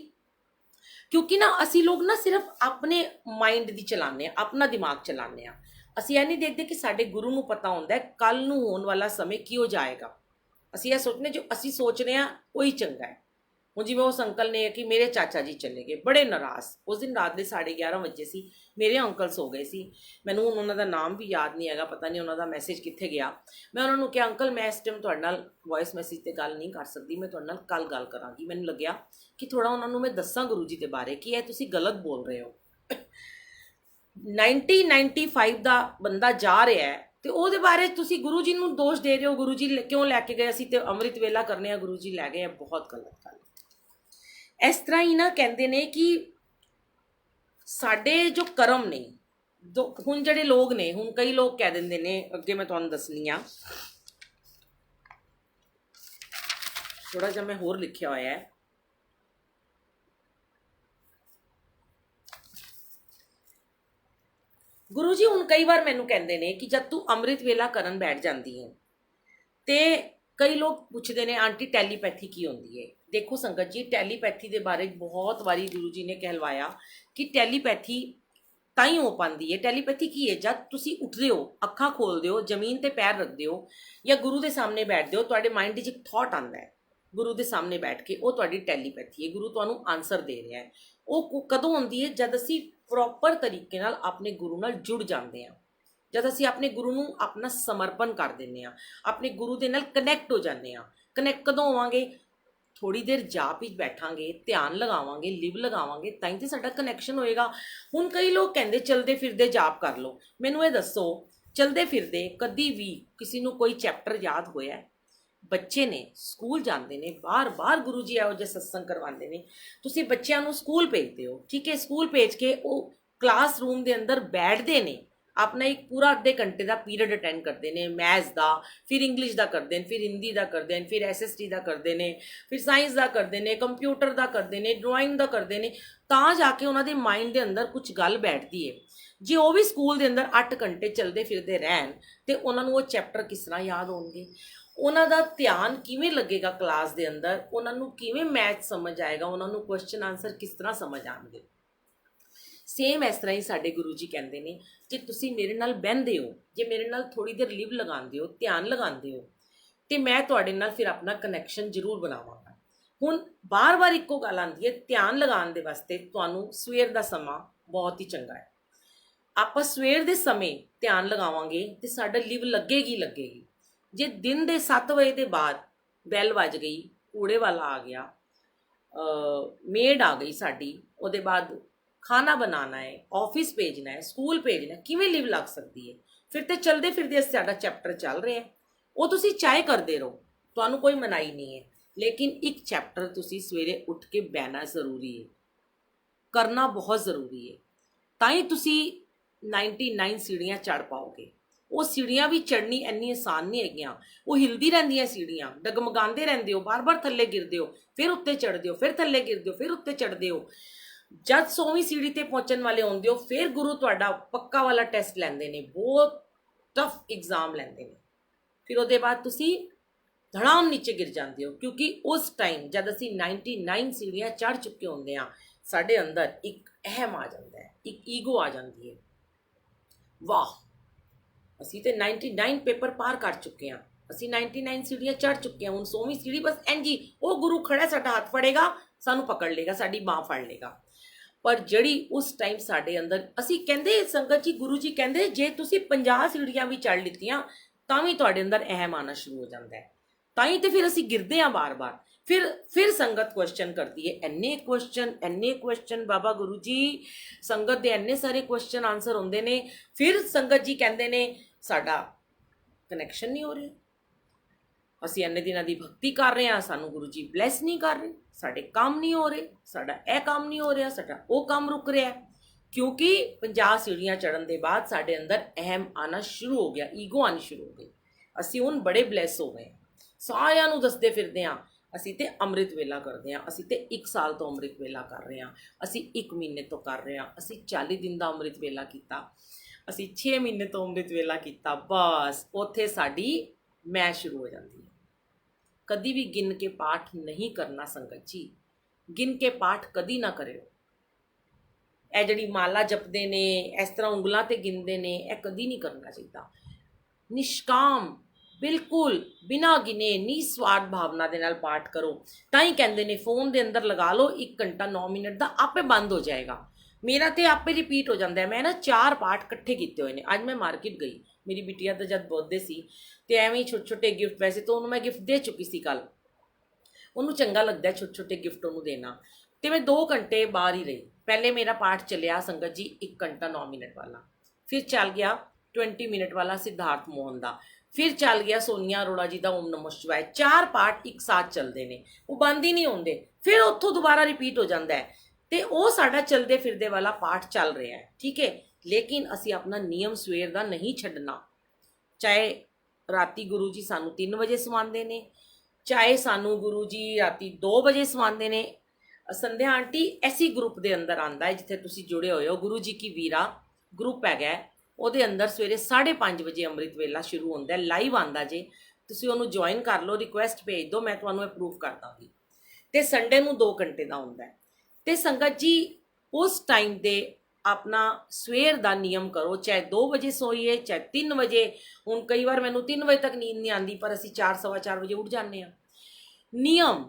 क्योंकि ना असी लोग ना सिर्फ अपने माइंड दी चलाने, अपना दिमाग चलाने। असी यह नहीं देखते कि साडे गुरु नूं पता होंदा है कल नूं होने वाला समय किहो जाएगा। असी यह सोचने जो असी सोच रहे हैं वही चंगा है। हूँ जिवें उस अंकल ने कि मेरे चाचा जी चले गए बड़े नाराज़, उस दिन रात के 11:30 बजे सी, मेरे अंकल सो गए सी। मैनूं हुण उन्हां दा नाम भी याद नहीं हैगा, पता नहीं उन्हां दा मैसेज कित्थे गया। मैं उन्होंने कहा अंकल मैं इस टाइम तुहाडे नाल वॉइस मैसेज ते गल नहीं कर सकती, मैं तुहाडे नाल कल गल करांगी। मैनूं लग्या कि थोड़ा उन्होंने मैं दस्सां गुरु जी के बारे कि यह तुसीं गलत बोल रहे हो। 1995 का बंदा जा रहा है तो ਉਹਦੇ बारे तुसी गुरु जी ਨੂੰ दोष दे रहे हो, गुरु जी क्यों लैके गए, असीं ते अमृत वेला करने गुरु जी लै गए, बहुत गलत गल। इस तरह ही ना कहते ने कि साडे जो कर्म ने, हुण जिहड़े लोग ने, हुण कई लोग कह देंदे ने, अगे मैं तुहानूं दसनी आ, थोड़ा जिहा मैं होर लिखिया होया है। गुरु जी हुण कई बार मैनूं कहंदे ने कि जब तू अमृत वेला करन बैठ जाती है तो कई लोग पूछते हैं आंटी टैलीपैथी की होंदी है। देखो संगत जी टैलीपैथी के बारे बहुत बारी गुरु जी ने कहलवाया कि टैलीपैथी ताई हो पाती है। टैलीपैथी की है जब तुसी उठते हो, अखा खोलते हो, जमीन ते पैर रखते हो या गुरु के सामने बैठते हो, तुहाडे माइंड 'च एक थॉट आता है, गुरु के सामने बैठ के, वो तुहाडी टैलीपैथी है। गुरु तुहानूं आंसर दे रहा है। वो कदों होंदी है जब असीं प्रॉपर तरीके नाल अपने गुरु नाल जुड़ जाते हैं। जब असीं अपने गुरु नूं अपना समर्पण कर दिंदे आ, अपने गुरु दे नाल कनैक्ट हो जाते हैं। कनैक्ट कदों होवांगे? थोड़ी देर जाप विच बैठांगे, ध्यान लगावांगे, लिव लगावांगे, ताई ते साडा कनैक्शन होएगा। हुण कई लोग कहंदे चलदे फिरदे जाप कर लो। मैनूं ये दसो, चलदे फिरदे कदी भी किसी नूं कोई चैप्टर याद होया है? बच्चे ने स्कूल जाते हैं, बार बार गुरु जी ਇਹੋ ਜਿਹੇ सत्संग करवाते हैं, तुसीं बच्चों को स्कूल भेजते हो, ठीक है, स्कूल भेज के वो क्लासरूम के अंदर बैठते हैं, अपना एक पूरा अद्धे घंटे का पीरियड अटेंड करते हैं, मैथ्स का, फिर इंग्लिश का करते हैं, फिर हिंदी का करते हैं, फिर SST का करते हैं, फिर साइंस का करते हैं, कंप्यूटर का करते हैं, ड्राइंग का करते हैं, ਤਾਂ जाके उन्होंने माइंड के अंदर कुछ गल बैठती है। जे वो भी स्कूल के अंदर 8 घंटे चलते फिरते रहन तो उन्होंने वो चैप्टर किस तरह याद होंगे? उन्हों का ध्यान किवें लगेगा क्लास के अंदर? उन्होंने किवें मैथ समझ आएगा? उन्होंने क्वेश्चन आंसर किस तरह समझ आएंगे? सेम इस तरह ही साडे गुरु जी कहते हैं कि तुसीं मेरे नाल बहंदे हो, जे मेरे नाल थोड़ी देर लिव लगाते हो, ध्यान लगाते हो, तो मैं तुहाडे नाल फिर अपना कनैक्शन जरूर बनावांगा। हुण बार बार इक्को गल आंदी है, ध्यान लगाने दे वास्ते तुहानूं सवेर दा समा बहुत ही चंगा है। आपां सवेर दे समय ध्यान लगावांगे तो साडा लिव लगेगी लगेगी। जे दिन के 7 बजे के बाद बैल वज गई, कूड़े वाला आ गया, मेड आ गई साडी, उहदे बाद खाना बनाना है, ऑफिस भेजना है, स्कूल भेजना है, किवें लिव लग सकती है? फिर तो चलते फिरते साडा चैप्टर चल रहा है, वो तुसीं चाहे करते रहो, तुहानूं कोई मनाही नहीं है, लेकिन एक चैप्टर तुसीं सवेरे उठ के बहना जरूरी है, करना बहुत जरूरी है, ताई तुसीं 99 सीढ़ियां चढ़ पाओगे। वो सीढ़ियां भी चढ़नी इन्नी आसान नहीं हैगियां, वो हिलदी रहिंदियां सीढ़ियां, डगमगांदे रहिंदे हो, बार बार थल्ले गिरदे हो, फिर उत्ते चढ़दे हो, फिर थल्ले गिरदे हो, फिर उत्ते चढ़दे हो। जब 100वीं सीढ़ी ते पहुंचण वाले होंदे हो, फिर गुरु तुहाडा पक्का वाला टेस्ट लैंदे ने, बहुत टफ एग्जाम लैंदे ने, फिर उसदे बाद तुसीं धड़ाम नीचे गिर जाते हो, क्योंकि उस टाइम जब असीं 99 सीढ़ियां चढ़ चुके होंदे आ, साडे अंदर एक अहम आ जाता है, एक ईगो आ जाती है, वाह असी तो 99 पेपर पार कर चुके हैं, असी 99 सीढ़ियां चढ़ चुके हैं, हुण 100वीं सीढ़ी बस इंजी वो गुरु खड़ा साडा हाथ फड़ेगा, सानू पकड़ लेगा, साडी बांह फड़ लेगा। पर जड़ी उस टाइम साडे अंदर असी कहंदे संगत जी, गुरु जी कहंदे जे तुसी 50 सीढ़ियां भी चढ़ लित्तियां तां भी तुहाडे अंदर अहम आना शुरू हो जाता है, ताई तो फिर असी गिरदे हैं बार बार। फिर संगत क्वेश्चन करती है, एने क्वेश्चन बाबा गुरु जी, संगत के इन्ने सारे क्वेश्चन आंसर होंदे ने, फिर संगत जी कहंदे ने साडा कनैक्शन नहीं हो रहा, असीं इन्ने दिनां दी भगती कर रहे हैं, सानू गुरु जी ब्लैस नहीं कर रहे, साडे काम नहीं हो रहे, साडा यह काम नहीं हो रहा, साडा वो काम रुक रहा है, क्योंकि 50 सीढ़ियां चढ़न के बाद साडे अंदर अहम आना शुरू हो गया, ईगो आनी शुरू हो गई। असीं हुण बड़े ब्लैस हो गए, सारियां नूं दसदे फिरदे हां असीं ते अमृत वेला करते हैं, असीं ते 1 साल तो अमृत वेला कर रहे हैं, असीं 1 महीने तो कर रहे हैं, असीं 40 दिन का अमृत वेला किया, असीं 6 महीने तो अमृत वेला किया, बस उत्थे साडी मैं शुरू हो जाती है। कदी भी गिन के पाठ नहीं करना संगत जी, गिन के पाठ कदी ना करियो। ਇਹ ਜਿਹੜੀ माला जपते ने, इस तरह उंगलों ते गिनते ने, यह कदी नहीं करना चाहिए। निष्काम बिल्कुल बिना गिने निस्वार्थ भावना के नाल पाठ करो, ताई कहते ने फोन के अंदर लगा लो 1 घंटा 9 मिनट का, आपे बंद हो जाएगा। मेरा तो आपे रिपीट हो जाता है, मैं ना 4 पाठ इकट्ठे किए हुए हैं। अज मैं मार्केट गई, मेरी बिटिया तो जब बर्थडे सी तो एवें ही छोटे छोटे गिफ्ट, वैसे तो उन्होंने मैं गिफ्ट दे चुकी सी कल, उन्होंने चंगा लगता है छोटे छोटे गिफ्ट उन्होंने देना, तो मैं 2 घंटे बाहर ही रही। पहले मेरा पाठ चलिया संगत जी 1 घंटा 9 मिनट वाला, फिर चल गया 20 मिनट वाला सिद्धार्थ मोहन का, फिर चल गया सोनिया अरोड़ा जी का ओम नमः शिवाय। 4 पाठ एक साथ चलते हैं, वो बंद ही नहीं होंगे, फिर उत्थों दोबारा रिपीट हो जाता है, तो वो साडा चलते फिरदे वाला पाठ चल रहा है, ठीक है। लेकिन असी अपना नियम सवेर का नहीं छड्डना, चाहे राती गुरु जी सानू 3 बजे सुवांदे ने, चाहे सानू गुरु जी राती 2 बजे सुवांदे ने। संध्या आंटी ऐसी ग्रुप के अंदर आता है जिथे तुसी जुड़े हुए हो, गुरु जी की वीरा ग्रुप है, ਉਹਦੇ अंदर सवेरे 5:30 बजे अमृत वेला शुरू होता है, लाइव आता जे, तुसी ਉਹਨੂੰ ज्वाइन कर लो, रिक्वेस्ट भेज दो, मैं ਤੁਹਾਨੂੰ अप्रूव कर ਦਾਂਗੀ। तो संडे ਨੂੰ 2 घंटे का ਹੁੰਦਾ है। तो संगत जी उस टाइम ते अपना सवेर का नियम करो, चाहे 2 बजे सोईए चाहे 3 बजे। हुण कई बार मैनू 3 बजे तक नींद नहीं आती, पर असीं 4 सवा 4 बजे उठ जाते हैं। नियम,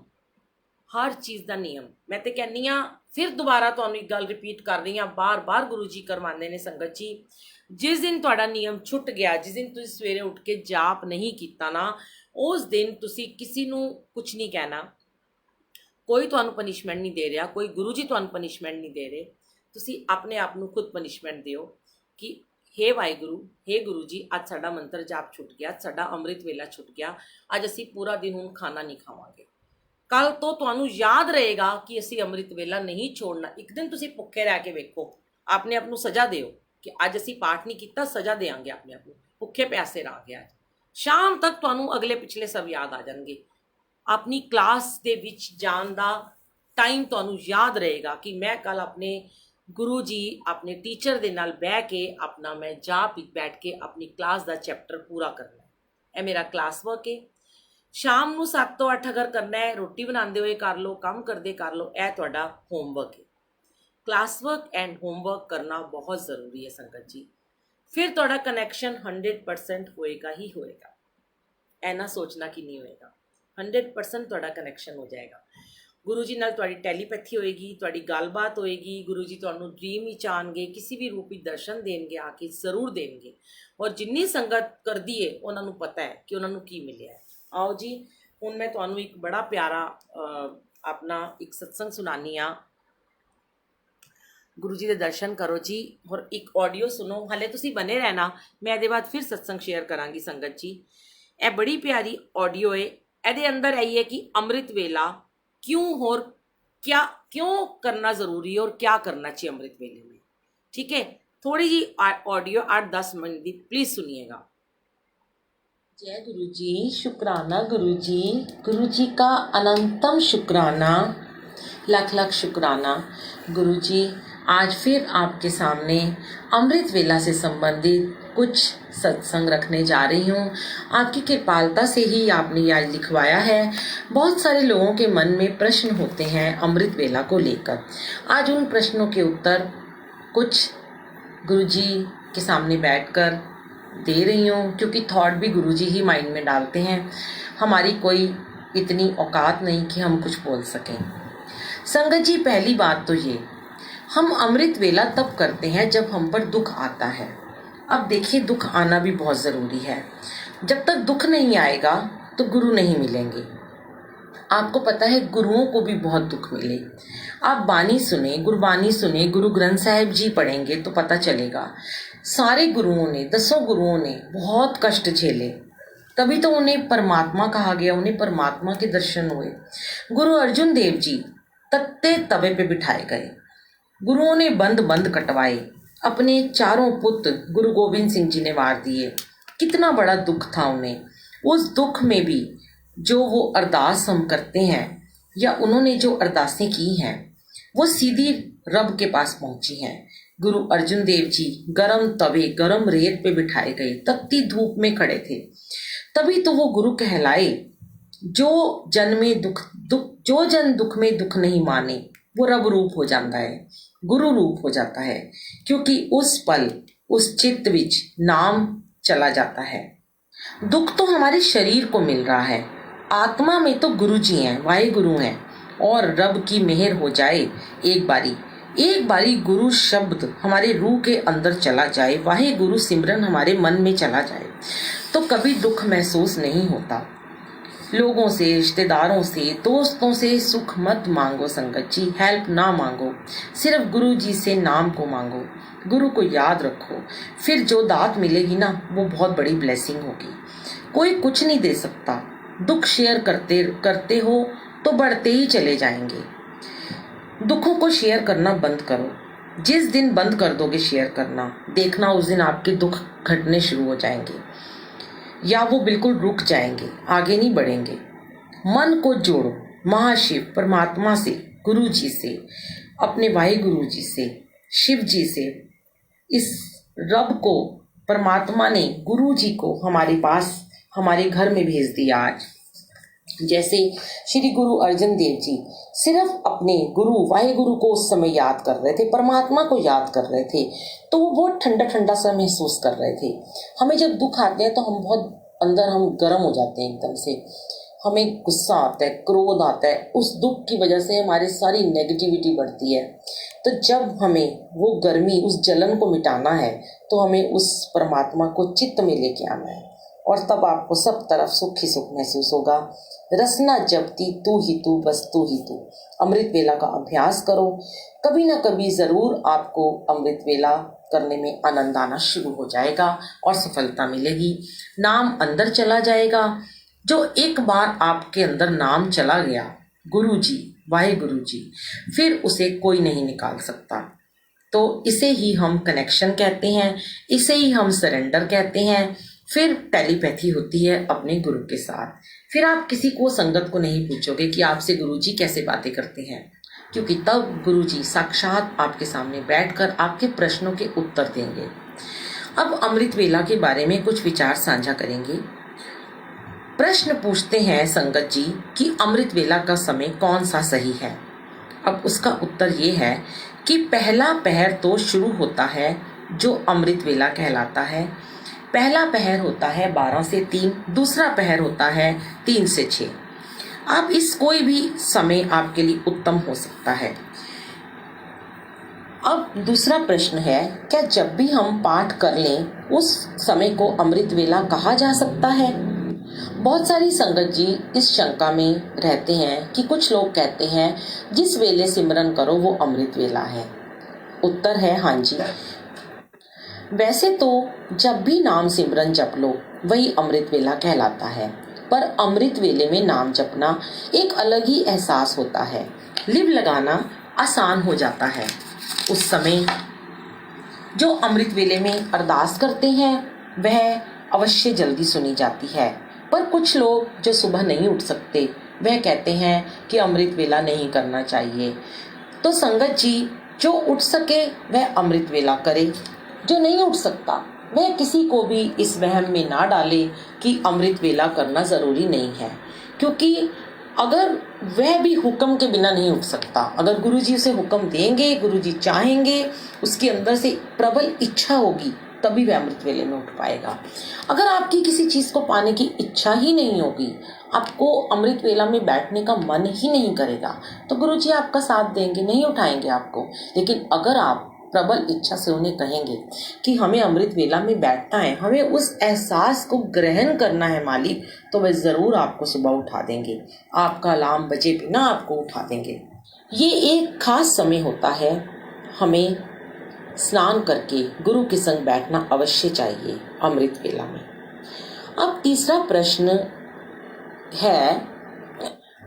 हर चीज़ का नियम, मैं तो कहनी हाँ, फिर दोबारा तुहानूं एक गल रिपीट कर रही हाँ, बार बार गुरु जी करवाते हैं संगत जी, जिस दिन ਤੁਹਾਡਾ ਨਿਯਮ ਛੁੱਟ ਗਿਆ, ਜਿਸ ਦਿਨ ਤੁਸੀਂ ਸਵੇਰੇ ਉੱਠ ਕੇ ਜਾਪ ਨਹੀਂ ਕੀਤਾ ਨਾ, ਉਸ ਦਿਨ ਤੁਸੀਂ ਕਿਸੇ ਨੂੰ ਕੁਝ ਨਹੀਂ ਕਹਿਣਾ, ਕੋਈ ਤੁਹਾਨੂੰ ਪਨਿਸ਼ਮੈਂਟ ਨਹੀਂ ਦੇ ਰਿਹਾ, ਕੋਈ ਗੁਰੂ ਜੀ ਤੁਹਾਨੂੰ ਪਨਿਸ਼ਮੈਂਟ ਨਹੀਂ ਦੇ ਰਹੇ, ਤੁਸੀਂ ਆਪਣੇ ਆਪ ਨੂੰ ਖੁਦ ਪਨਿਸ਼ਮੈਂਟ ਦਿਓ ਕਿ हे ਵਾਹਿਗੁਰੂ, हे ਗੁਰੂ ਜੀ, ਅੱਜ ਸਾਡਾ ਮੰਤਰ ਜਾਪ ਛੁੱਟ ਗਿਆ, ਸਾਡਾ ਅੰਮ੍ਰਿਤ ਵੇਲਾ ਛੁੱਟ ਗਿਆ, ਅੱਜ ਅਸੀਂ ਪੂਰਾ ਦਿਨ ਹੁਣ ਖਾਣਾ ਨਹੀਂ ਖਾਵਾਂਗੇ। ਕੱਲ ਤੋਂ ਤੁਹਾਨੂੰ ਯਾਦ ਰਹੇਗਾ ਕਿ ਅਸੀਂ ਅੰਮ੍ਰਿਤ ਵੇਲਾ ਨਹੀਂ ਛੋੜਨਾ। ਇੱਕ ਦਿਨ ਤੁਸੀਂ ਭੁੱਖੇ ਰਹਿ ਕੇ ਵੇਖੋ, ਆਪਣੇ ਆਪ ਨੂੰ ਸਜ਼ਾ ਦਿਓ ਕਿ ਅੱਜ ਅਸੀਂ ਪਾਠ ਨਹੀਂ ਕੀਤਾ, ਸਜ਼ਾ ਦੇਵਾਂਗੇ ਆਪਣੇ ਆਪ ਨੂੰ, ਭੁੱਖੇ ਪਿਆਸੇ ਰਹਾਂਗੇ ਅੱਜ। ਸ਼ਾਮ ਤੱਕ ਤੁਹਾਨੂੰ ਅਗਲੇ ਪਿਛਲੇ ਸਭ ਯਾਦ ਆ ਜਾਣਗੇ। ਆਪਣੀ ਕਲਾਸ ਦੇ ਵਿੱਚ ਜਾਣ ਦਾ ਟਾਈਮ ਤੁਹਾਨੂੰ ਯਾਦ ਰਹੇਗਾ ਕਿ ਮੈਂ ਕੱਲ ਆਪਣੇ ਗੁਰੂ ਜੀ, ਆਪਣੇ ਟੀਚਰ ਦੇ ਨਾਲ ਬਹਿ ਕੇ ਆਪਣਾ ਮੈਂ ਜਾਪ ਵਿੱਚ ਬੈਠ ਕੇ ਆਪਣੀ ਕਲਾਸ ਦਾ ਚੈਪਟਰ ਪੂਰਾ ਕਰਨਾ ਹੈ। ਇਹ ਮੇਰਾ ਕਲਾਸ ਵਰਕ ਹੈ। ਸ਼ਾਮ ਨੂੰ 7 ਤੋਂ 8 ਅਗਰ ਕਰਨਾ ਹੈ, ਰੋਟੀ ਬਣਾਉਂਦੇ ਹੋਏ ਕਰ ਲਓ, ਕੰਮ ਕਰਦੇ ਕਰ ਲਓ, ਇਹ ਤੁਹਾਡਾ ਹੋਮਵਰਕ ਹੈ। ਕਲਾਸ ਵਰਕ ਐਂਡ ਹੋਮਵਰਕ ਕਰਨਾ ਬਹੁਤ ਜ਼ਰੂਰੀ ਹੈ ਸੰਗਤ ਜੀ। ਫਿਰ ਤੁਹਾਡਾ ਕਨੈਕਸ਼ਨ 100% ਹੋਏਗਾ ਹੀ ਹੋਏਗਾ। ਇਹ ਨਾ ਸੋਚਣਾ ਕਿ ਨਹੀਂ ਹੋਏਗਾ, 100% ਤੁਹਾਡਾ ਕਨੈਕਸ਼ਨ ਹੋ ਜਾਏਗਾ। ਗੁਰੂ ਜੀ ਨਾਲ ਤੁਹਾਡੀ ਟੈਲੀਪੈਥੀ ਹੋਏਗੀ, ਤੁਹਾਡੀ ਗੱਲਬਾਤ ਹੋਏਗੀ। ਗੁਰੂ ਜੀ ਤੁਹਾਨੂੰ ਡ੍ਰੀਮ ਵਿੱਚ ਆਉਣਗੇ, ਕਿਸੇ ਵੀ ਰੂਪ ਵਿੱਚ ਦਰਸ਼ਨ ਦੇਣਗੇ, ਆ ਕੇ ਜ਼ਰੂਰ ਦੇਣਗੇ। ਔਰ ਜਿੰਨੀ ਸੰਗਤ ਕਰਦੀ ਹੈ ਉਹਨਾਂ ਨੂੰ ਪਤਾ ਹੈ ਕਿ ਉਹਨਾਂ ਨੂੰ ਕੀ ਮਿਲਿਆ ਹੈ। आओ जी, ਹੁਣ मैं ਤੁਹਾਨੂੰ ਇੱਕ ਬੜਾ ਪਿਆਰਾ अपना एक सत्संग सुनानी हाँ। गुरु जी के दर्शन करो जी और एक ऑडियो सुनो। हाले तुसी बने रहना, मैं ਇਹਦੇ बाद फिर सत्संग शेयर करांगी संगत जी। ਇਹ बड़ी प्यारी ऑडियो है। ਇਹਦੇ अंदर आई है कि अमृत वेला क्यों और क्या क्यों करना ज़रूरी है और क्या करना चाहिए अमृत वेले में। ठीक है, थोड़ी जी ऑडियो 8-10 मिनट की प्लीज़ सुनिएगा। जय गुरु जी, शुक्राना गुरु जी का अनंतम शुक्राना, लाख लाख शुक्राना। गुरु जी, आज फिर आपके सामने अमृत वेला से संबंधित कुछ सत्संग रखने जा रही हूँ। आपकी कृपालता से ही आपने आज लिखवाया है। बहुत सारे लोगों के मन में प्रश्न होते हैं अमृत वेला को लेकर। आज उन प्रश्नों के उत्तर कुछ गुरु जी के सामने बैठकर दे रही हूँ, क्योंकि थॉट भी गुरुजी ही माइंड में डालते हैं। हमारी कोई इतनी औकात नहीं कि हम कुछ बोल सकें। संगत जी, पहली बात तो ये, हम अमृत वेला तब करते हैं जब हम पर दुख आता है। अब देखिए, दुख आना भी बहुत ज़रूरी है। जब तक दुख नहीं आएगा तो गुरु नहीं मिलेंगे। आपको पता है गुरुओं को भी बहुत दुख मिले। आप बानी सुने, गुरबानी सुने, गुरु ग्रंथ साहिब जी पढ़ेंगे तो पता चलेगा। सारे गुरुओं ने, 10 गुरुओं ने बहुत कष्ट झेले, तभी तो उन्हें परमात्मा कहा गया, उन्हें परमात्मा के दर्शन हुए। गुरु अर्जुन देव जी तत्ते तवे पे बिठाए गए, गुरुओं ने बंद बंद कटवाए, अपने चारों पुत्र गुरु गोविंद सिंह जी ने मार दिए। कितना बड़ा दुख था उन्हें। उस दुख में भी जो वो अरदास हम करते हैं या उन्होंने जो अरदासें की हैं वो सीधी रब के पास पहुंची हैं। गुरु अर्जुन देव जी गरम तवे, गरम रेत पे बिठाए गए, तपती धूप में खड़े थे, तभी तो वो गुरु कहलाए। जो जन दुख में दुख नहीं माने वो रब रूप हो जाता है, गुरु रूप हो जाता है, क्योंकि उस पल उस चित्त विच नाम चला जाता है। दुख तो हमारे शरीर को मिल रहा है, आत्मा में तो गुरु जी हैं, वाहिगुरु हैं। और रब की मेहर हो जाए, एक बारी गुरु शब्द हमारे रूह के अंदर चला जाए, वाहिगुरु सिमरन हमारे मन में चला जाए, तो कभी दुख महसूस नहीं होता। लोगों से, रिश्तेदारों से, दोस्तों से सुख मत मांगो संगत जी, हेल्प ना मांगो, सिर्फ गुरु जी से नाम को मांगो, गुरु को याद रखो। फिर जो दात मिलेगी ना, वो बहुत बड़ी ब्लेसिंग होगी। कोई कुछ नहीं दे सकता। दुख शेयर करते हो तो बढ़ते ही चले जाएंगे। दुखों को शेयर करना बंद करो। जिस दिन बंद कर दोगे शेयर करना, देखना उस दिन आपके दुख घटने शुरू हो जाएंगे या वो बिल्कुल रुक जाएंगे, आगे नहीं बढ़ेंगे। मन को जोड़ो महाशिव परमात्मा से, गुरु जी से, अपने वाहिगुरु जी से, शिव जी से। इस रब को, परमात्मा ने गुरु जी को हमारे पास, हमारे घर में भेज दिया आज। जैसे श्री गुरु अर्जुन देव जी सिर्फ अपने गुरु वाहिगुरु को उस समय याद कर रहे थे, परमात्मा को याद कर रहे थे, तो वो बहुत ठंडा ठंडा सा महसूस कर रहे थे। हमें जब दुख आते हैं तो हम बहुत अंदर हम गर्म हो जाते हैं एकदम से। हमें गुस्सा आता है, क्रोध आता है, उस दुख की वजह से हमारी सारी नेगेटिविटी बढ़ती है। तो जब हमें वो गर्मी, उस जलन को मिटाना है, तो हमें उस परमात्मा को चित्त में लेके आना है, और तब आपको सब तरफ सुख ही सुख महसूस होगा। रसना जपती तू ही तू, बस तू ही तू। अमृत वेला का अभ्यास करो, कभी ना कभी ज़रूर आपको अमृत वेला करने में आनंद आना शुरू हो जाएगा और सफलता मिलेगी। नाम अंदर चला जाएगा। जो एक बार आपके अंदर नाम चला गया, गुरु जी, वाहेगुरु जी, फिर उसे कोई नहीं निकाल सकता। तो इसे ही हम कनेक्शन कहते हैं, इसे ही हम सरेंडर कहते हैं। फिर टेलीपैथी होती है अपने गुरु के साथ। फिर आप किसी को, संगत को नहीं पूछोगे कि आपसे गुरु जी कैसे बातें करते हैं, क्योंकि तब गुरु जी साक्षात आपके सामने बैठकर आपके प्रश्नों के उत्तर देंगे। अब अमृत वेला के बारे में कुछ विचार साझा करेंगे। प्रश्न पूछते हैं संगत जी कि अमृत वेला का समय कौन सा सही है। अब उसका उत्तर ये है कि पहला पहर तो शुरू होता है जो अमृत वेला कहलाता है। पहला पहर होता है 12 से 3, दूसरा पहर होता है 3 से 6। अब इस कोई भी समय आपके लिए उत्तम हो सकता है। अब दूसरा प्रश्न है, क्या जब भी हम पाठ कर लें उस समय को अमृत वेला कहा जा सकता है? बहुत सारी संगत जी इस शंका में रहते हैं कि कुछ लोग कहते हैं जिस वेले सिमरन करो वो अमृत वेला है। उत्तर है हाँ जी। वैसे तो जब भी नाम सिमरन जप लो वही अमृत वेला कहलाता है, पर अमृत वेले में नाम जपना एक अलग ही एहसास होता है। लिव लगाना आसान हो जाता है। उस समय जो अमृत वेले में अरदास करते हैं वह अवश्य जल्दी सुनी जाती है, पर कुछ लोग जो सुबह नहीं उठ सकते वह कहते हैं कि अमृत वेला नहीं करना चाहिए। तो संगत जी, जो उठ सके वह अमृत वेला करे, जो नहीं उठ सकता वह किसी को भी इस वहम में ना डाले कि अमृत वेला करना ज़रूरी नहीं है, क्योंकि अगर वह भी हुक्म के बिना नहीं उठ सकता, अगर गुरुजी उसे हुक्म देंगे, गुरुजी चाहेंगे, उसके अंदर से प्रबल इच्छा होगी, तभी वह अमृत वेले में उठ पाएगा। अगर आपकी किसी चीज़ को पाने की इच्छा ही नहीं होगी, आपको अमृत वेला में बैठने का मन ही नहीं करेगा, तो गुरुजी आपका साथ देंगे, नहीं उठाएंगे आपको। लेकिन अगर आप प्रबल इच्छा से उन्हें कहेंगे कि हमें अमृत वेला में बैठना है, हमें उस एहसास को ग्रहण करना है मालिक, तो वह ज़रूर आपको सुबह उठा देंगे। आपका अलार्म बजे बिना आपको उठा देंगे। ये एक खास समय होता है, हमें स्नान करके गुरु के संग बैठना अवश्य चाहिए अमृत वेला में। अब तीसरा प्रश्न है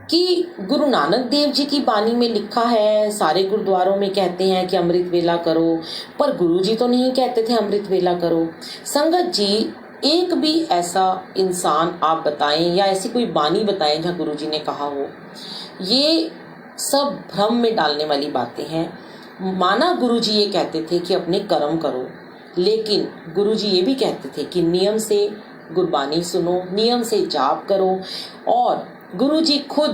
कि गुरु नानक देव जी की बानी में लिखा है, सारे गुरुद्वारों में कहते हैं कि अमृत वेला करो, पर गुरु जी तो नहीं कहते थे अमृत वेला करो। संगत जी, एक भी ऐसा इंसान आप बताएं या ऐसी कोई बानी बताएं जहाँ गुरु जी ने कहा हो। ये सब भ्रम में डालने वाली बातें हैं। माना गुरु जी ये कहते थे कि अपने कर्म करो, लेकिन गुरु जी ये भी कहते थे कि नियम से गुरबानी सुनो, नियम से जाप करो। और गुरुजी खुद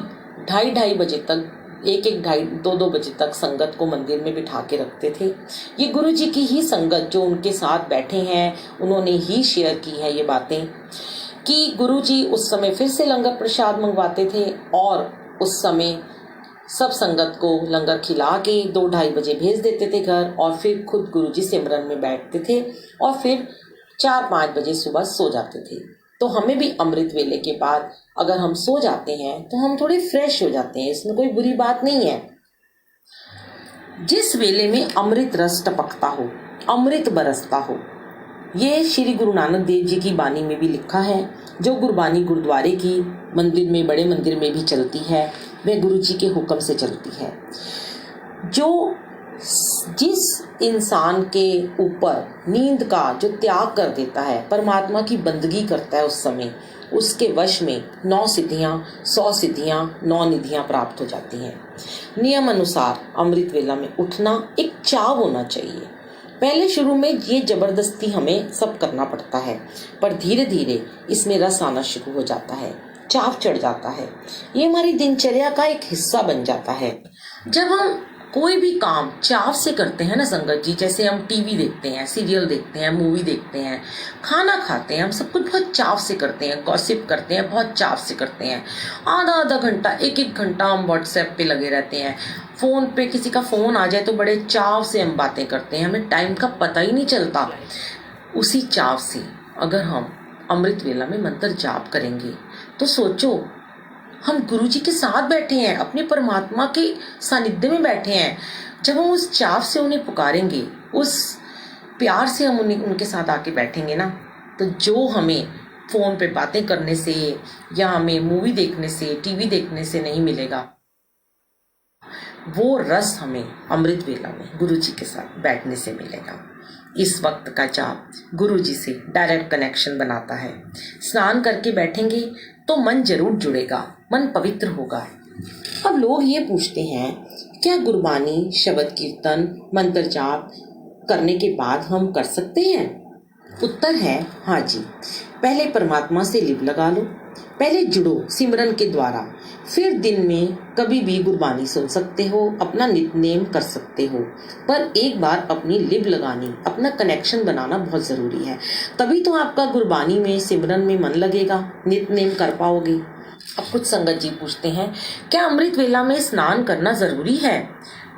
2:30 बजे तक, 1-1, 2:30 बजे तक संगत को मंदिर में बिठा के रखते थे। ये गुरुजी की ही संगत जो उनके साथ बैठे हैं, उन्होंने ही शेयर की है ये बातें कि गुरुजी उस समय फिर से लंगर प्रसाद मंगवाते थे और उस समय सब संगत को लंगर खिला के 2-2:30 बजे भेज देते थे घर, और फिर खुद गुरुजी सिमरन में बैठते थे और फिर 4-5 बजे सुबह सो जाते थे। तो हमें भी अमृत वेले के बाद अगर हम सो जाते हैं तो हम थोड़े फ्रेश हो जाते हैं, इसमें कोई बुरी बात नहीं है। जिस वेले में अमृत रस टपकता हो, अमृत बरसता हो, ये श्री गुरु नानक देव जी की बानी में भी लिखा है। जो गुरबानी गुरुद्वारे की मंदिर में, बड़े मंदिर में भी चलती है, वह गुरु जी के हुक्म से चलती है। जो जिस इंसान के ऊपर नींद का जो त्याग कर देता है, परमात्मा की बंदगी करता है, उस समय उसके वश में 9 सिद्धियां, 100 सिद्धियां, 9 निधियां प्राप्त हो जाती हैं। नियम अनुसार अमृत वेला में उठना एक चाव होना चाहिए। पहले शुरू में ये जबरदस्ती हमें सब करना पड़ता है, पर धीरे धीरे इसमें रस आना शुरू हो जाता है, चाव चढ़ जाता है, ये हमारी दिनचर्या का एक हिस्सा बन जाता है। जब हम कोई भी काम चाव से करते हैं ना संगत जी, जैसे हम टीवी देखते हैं, सीरियल देखते हैं, मूवी देखते हैं, खाना खाते हैं, हम सब कुछ बहुत चाव से करते हैं, गॉसिप करते हैं, बहुत चाव से करते हैं। आधा आधा घंटा, एक एक घंटा हम व्हाट्सएप पे लगे रहते हैं, फोन पे किसी का फोन आ जाए तो बड़े चाव से हम बातें करते हैं, हमें टाइम का पता ही नहीं चलता। उसी चाव से अगर हम अमृत वेला में मंत्र जाप करेंगे तो सोचो, हम गुरु जी के साथ बैठे हैं, अपने परमात्मा के सानिध्य में बैठे हैं। जब हम उस चाव से उन्हें पुकारेंगे, उस प्यार से हम उनके साथ आके बैठेंगे ना, तो जो हमें फोन पे बातें करने से या हमें मूवी देखने से, टीवी देखने से नहीं मिलेगा, वो रस हमें अमृत वेला में गुरु जी के साथ बैठने से मिलेगा। इस वक्त का जाप गुरु जी से डायरेक्ट कनेक्शन बनाता है। स्नान करके बैठेंगे तो मन जरूर जुड़ेगा, मन पवित्र होगा। अब लोग ये पूछते हैं, क्या गुरबानी, शब्द कीर्तन, मंत्र जाप करने के बाद हम कर सकते हैं? उत्तर है हाँ जी। पहले परमात्मा से लिप लगा लो, पहले जुड़ो सिमरन के द्वारा, फिर दिन में कभी भी गुरबानी सुन सकते हो, अपना नित्यनेम कर सकते हो। पर एक बार अपनी लिप लगानी, अपना कनेक्शन बनाना बहुत जरूरी है, तभी तो आपका गुरबानी में, सिमरन में मन लगेगा, नित्यनेम कर पाओगे। अब कुछ संगत जी पूछते हैं, क्या अमृत वेला में स्नान करना जरूरी है?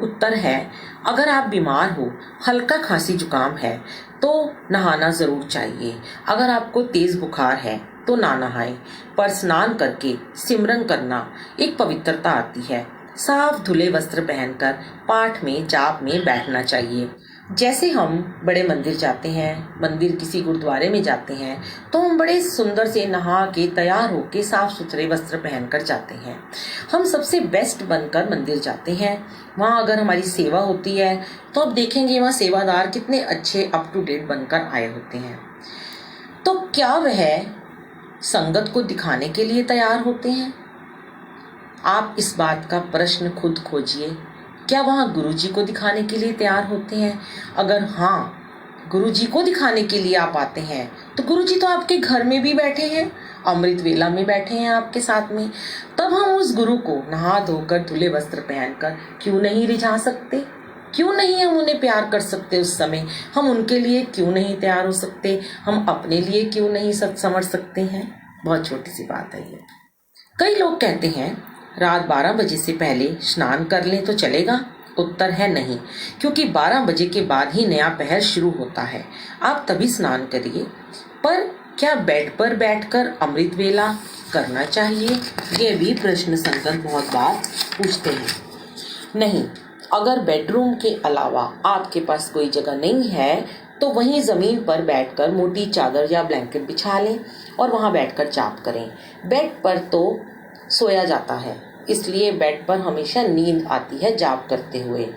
उत्तर है, अगर आप बीमार हो, हल्का खांसी जुकाम है तो नहाना जरूर चाहिए। अगर आपको तेज बुखार है तो ना नहाएं, पर स्नान करके सिमरन करना एक पवित्रता आती है। साफ धुले वस्त्र पहनकर पाठ में, जाप में बैठना चाहिए। जैसे हम बड़े मंदिर जाते हैं, मंदिर किसी गुरुद्वारे में जाते हैं, तो हम बड़े सुंदर से नहा के, तैयार होके, साफ सुथरे वस्त्र पहनकर जाते हैं। हम सबसे बेस्ट बनकर मंदिर जाते हैं। वहाँ अगर हमारी सेवा होती है तो आप देखेंगे वहाँ सेवादार कितने अच्छे अप टू डेट बनकर आए होते हैं। तो क्या वह संगत को दिखाने के लिए तैयार होते हैं? आप इस बात का प्रश्न खुद खोजिए, क्या वहाँ गुरु जी को दिखाने के लिए तैयार होते हैं? अगर हाँ, गुरु जी को दिखाने के लिए आप आते हैं तो गुरु जी तो आपके घर में भी बैठे हैं, अमृत वेला में बैठे हैं आपके साथ में। तब हम उस गुरु को नहा धोकर, धुले वस्त्र पहनकर क्यों नहीं रिझा सकते? क्यों नहीं हम उन्हें प्यार कर सकते? उस समय हम उनके लिए क्यों नहीं तैयार हो सकते? हम अपने लिए क्यों नहीं समझ सकते हैं? बहुत छोटी सी बात है ये। कई लोग कहते हैं रात 12 बजे से पहले स्नान कर लें तो चलेगा। उत्तर है नहीं, क्योंकि 12 बजे के बाद ही नया पहर शुरू होता है। आप तभी स्नान करिए। पर क्या बेड पर बैठकर अमृत वेला करना चाहिए? ये भी प्रश्न संगत बहुत बार पूछते हैं। नहीं, अगर बेडरूम के अलावा आपके पास कोई जगह नहीं है तो वहीं जमीन पर बैठकर मोटी चादर या ब्लैंकेट बिछा लें और वहां बैठकर जाप करें। बेड पर तो सोया जाता है, इसलिए बेड पर हमेशा नींद आती है जाप करते हुए,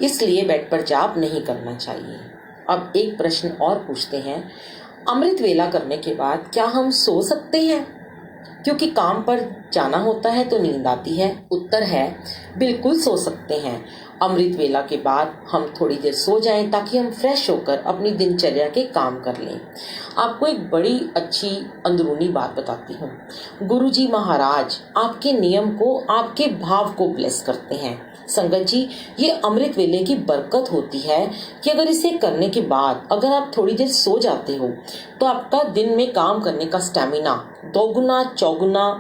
इसलिए बेड पर जाप नहीं करना चाहिए। अब एक प्रश्न और पूछते हैं, अमृत वेला करने के बाद क्या हम सो सकते हैं? क्योंकि काम पर जाना होता है तो नींद आती है। उत्तर है बिल्कुल सो सकते हैं। अमृत वेला के बाद हम थोड़ी देर सो जाएं ताकि हम फ्रेश होकर अपनी दिनचर्या के काम कर लें। आपको एक बड़ी अच्छी अंदरूनी बात बताती हूँ। गुरुजी महाराज आपके नियम को, आपके भाव को ब्लेस करते हैं। संगत जी, ये अमृत वेले की बरकत होती है कि अगर इसे करने के बाद अगर आप थोड़ी देर सो जाते हो तो आपका दिन में काम करने का स्टैमिना 2 गुना, 4 गुना,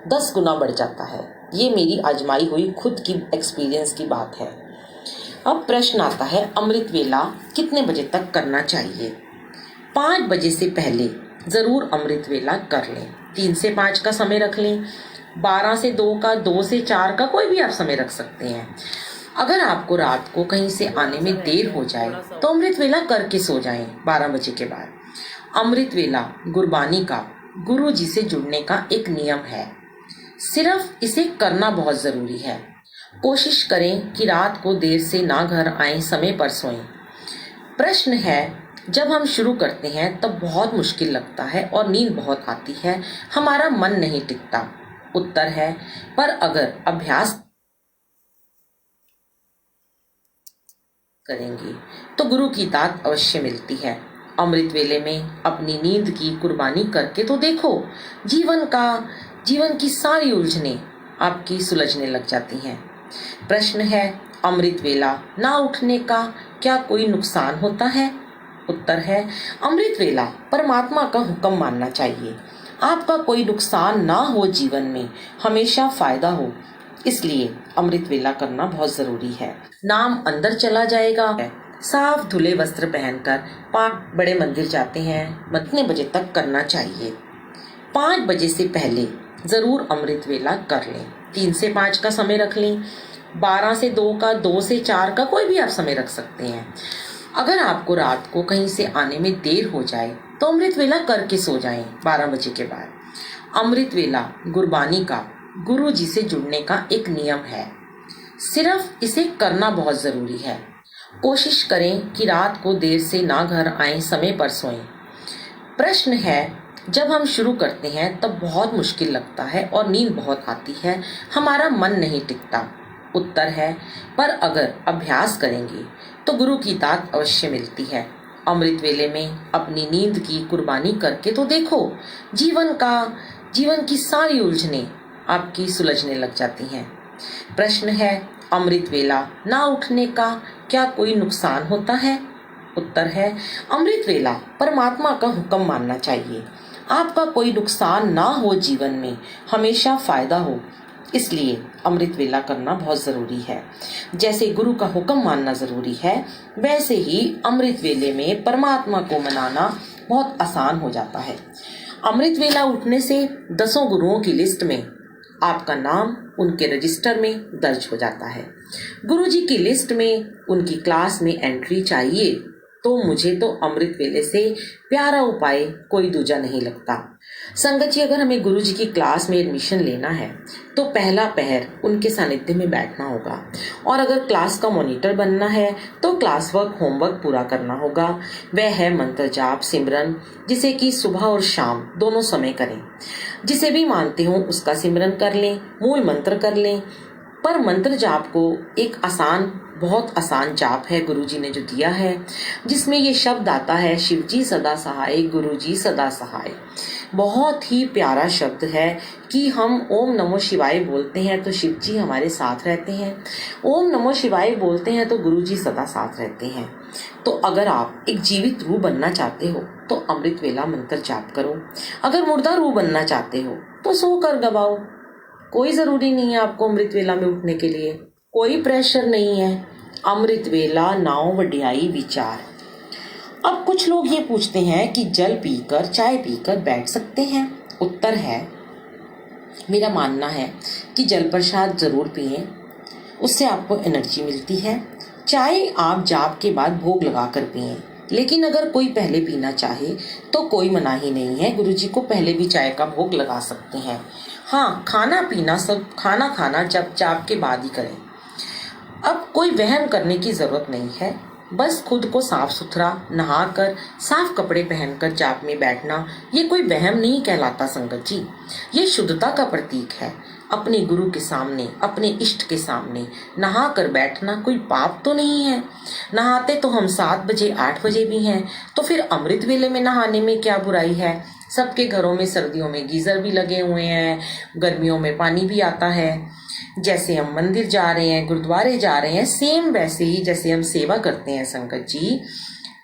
10 गुना बढ़ जाता है। ये मेरी आजमाई हुई खुद की एक्सपीरियंस की बात है। अब प्रश्न आता है, अमृत वेला कितने बजे तक करना चाहिए? 5 बजे से पहले जरूर अमृत वेला कर लें। 3 से 5 का समय रख लें, 12 से 2 का, 2 से 4 का, कोई भी आप समय रख सकते हैं। अगर आपको रात को कहीं से आने में देर हो जाए तो अमृत वेला करके सो जाएं 12 बजे के बाद। अमृत वेला गुरबानी का, गुरु जी से जुड़ने का एक नियम है। सिर्फ इसे करना बहुत जरूरी है। कोशिश करें कि रात को देर से ना घर आए, समय पर सोएं। प्रश्न है, जब हम शुरू करते हैं तब बहुत मुश्किल लगता है और नींद बहुत आती है, हमारा मन नहीं टिकता। उत्तर है, पर अगर अभ्यास करेंगे तो गुरु की दात अवश्य मिलती है। अमृत वेले में अपनी नींद की कुर्बानी करके तो देखो, जीवन की सारी उलझनें आपकी सुलझने लग जाती हैं। प्रश्न है, अमृत वेला ना उठने का क्या कोई नुकसान होता है? उत्तर है अमृत वेला परमात्मा का हुक्म मानना चाहिए। आपका कोई नुकसान ना हो, जीवन में हमेशा फायदा हो, इसलिए अमृत वेला करना बहुत जरूरी है। नाम अंदर चला जाएगा। साफ धुले वस्त्र पहनकर 5 बड़े मंदिर जाते हैं। कितने बजे तक करना चाहिए? 5 बजे से पहले जरूर अमृत वेला कर लें। 3 से 5 का समय रख लें, 12 से 2 का, 2 से 4 का, कोई भी आप समय रख सकते हैं। अगर आपको रात को कहीं से आने में देर हो जाए तो अमृत वेला करके सो जाएं 12 बजे के बाद। अमृत वेला गुरबानी का, गुरु जी से जुड़ने का एक नियम है। सिर्फ इसे करना बहुत जरूरी है। कोशिश करें कि रात को देर से ना घर आए, समय पर सोएं। प्रश्न है, जब हम शुरू करते हैं तब बहुत मुश्किल लगता है और नींद बहुत आती है, हमारा मन नहीं टिकता। उत्तर है, पर अगर अभ्यास करेंगे तो गुरु की दात अवश्य मिलती है। अमृत वेले में अपनी नींद की कुर्बानी करके तो देखो, जीवन की सारी उलझनें आपकी सुलझने लग जाती हैं। प्रश्न है, अमृत वेला ना उठने का क्या कोई नुकसान होता है? उत्तर है, अमृत वेला परमात्मा का हुक्म मानना चाहिए। आपका कोई नुकसान ना हो, जीवन में हमेशा फायदा हो, इसलिए अमृत वेला करना बहुत जरूरी है। जैसे गुरु का हुक्म मानना जरूरी है, वैसे ही अमृत वेले में परमात्मा को मनाना बहुत आसान हो जाता है। अमृत वेला उठने से 10 गुरुओं की लिस्ट में आपका नाम उनके रजिस्टर में दर्ज हो जाता है। गुरु जी की लिस्ट में उनकी क्लास में एंट्री चाहिए तो मुझे तो अमृत वेले से प्यारा उपाय कोई दूजा नहीं लगता। संगत जी, अगर हमें गुरु जी की क्लास में एडमिशन लेना है तो पहला पहर उनके सानिध्य में बैठना होगा, और अगर क्लास का मॉनिटर बनना है तो क्लास वर्क, होमवर्क पूरा करना होगा। वह है मंत्र जाप, सिमरन, जिसे कि सुबह और शाम दोनों समय करें। जिसे भी मानते हो उसका सिमरन कर लें, मूल मंत्र कर लें। पर मंत्र जाप को एक बहुत आसान जाप है गुरु जी ने जो दिया है, जिसमें ये शब्द आता है, शिव जी सदा सहाय, गुरु जी सदा सहाय। बहुत ही प्यारा शब्द है कि हम ओम नमो शिवाय बोलते हैं तो शिव जी हमारे साथ रहते हैं, ओम नमो शिवाय बोलते हैं तो गुरु जी सदा साथ रहते हैं। तो अगर आप एक जीवित रूह बनना चाहते हो तो अमृत वेला मंत्र जाप करो। अगर मुर्दा रूह बनना चाहते हो तो सो कर गवाओ। कोई जरूरी नहीं है आपको अमृत वेला में उठने के लिए, कोई प्रेशर नहीं है। अमृत वेला नाव वड्याई विचार। अब कुछ लोग ये पूछते हैं कि जल पीकर, चाय पीकर बैठ सकते हैं? उत्तर है, मेरा मानना है कि जल प्रसाद जरूर पिएं, उससे आपको एनर्जी मिलती है। चाय आप जाप के बाद भोग लगाकर पिएं, लेकिन अगर कोई पहले पीना चाहे तो कोई मनाही नहीं है, गुरुजी को पहले भी चाय का भोग लगा सकते हैं। हाँ, खाना पीना सब खाना खाना जब जाप के बाद ही करें। अब कोई वहम करने की जरूरत नहीं है, बस खुद को साफ सुथरा नहाकर, साफ कपड़े पहनकर जाप में बैठना ये कोई वहम नहीं कहलाता संगत जी, ये शुद्धता का प्रतीक है। अपने गुरु के सामने, अपने इष्ट के सामने नहा कर बैठना कोई पाप तो नहीं है। नहाते तो हम 7 बजे 8 बजे भी हैं, तो फिर अमृत वेले में नहाने में क्या बुराई है? सबके घरों में सर्दियों में गीजर भी लगे हुए हैं, गर्मियों में पानी भी आता है। जैसे हम मंदिर जा रहे हैं, गुरुद्वारे जा रहे हैं, सेम वैसे ही जैसे हम सेवा करते हैं संगत जी।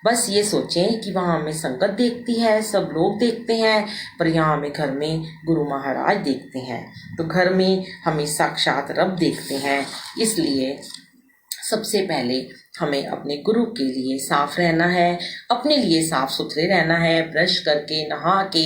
बस ये सोचें कि वहाँ हमें संगत देखती है, सब लोग देखते हैं, पर यहाँ हमें घर में गुरु महाराज देखते हैं, तो घर में हमें साक्षात रब देखते हैं। इसलिए सबसे पहले हमें अपने गुरु के लिए साफ रहना है, अपने लिए साफ सुथरे रहना है, ब्रश करके, नहा के।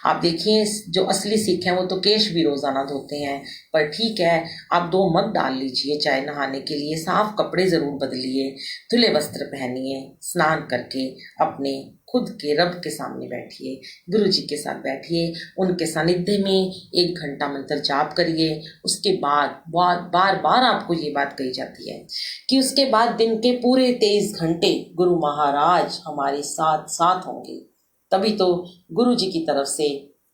आप देखिए, जो असली सिख हैं वो तो केश भी रोजाना धोते हैं, पर ठीक है, आप 2 मग डाल लीजिए चाहे नहाने के लिए, साफ कपड़े जरूर बदलिए, धुले वस्त्र पहनिए, स्नान करके अपने खुद के रब के सामने बैठिए, गुरु जी के साथ बैठिए, उनके सानिध्य में 1 घंटा मंत्र जाप करिए। उसके बाद बार बार आपको ये बात कही जाती है कि उसके बाद दिन के पूरे 23 घंटे गुरु महाराज हमारे साथ साथ होंगे। तभी तो गुरु जी की तरफ से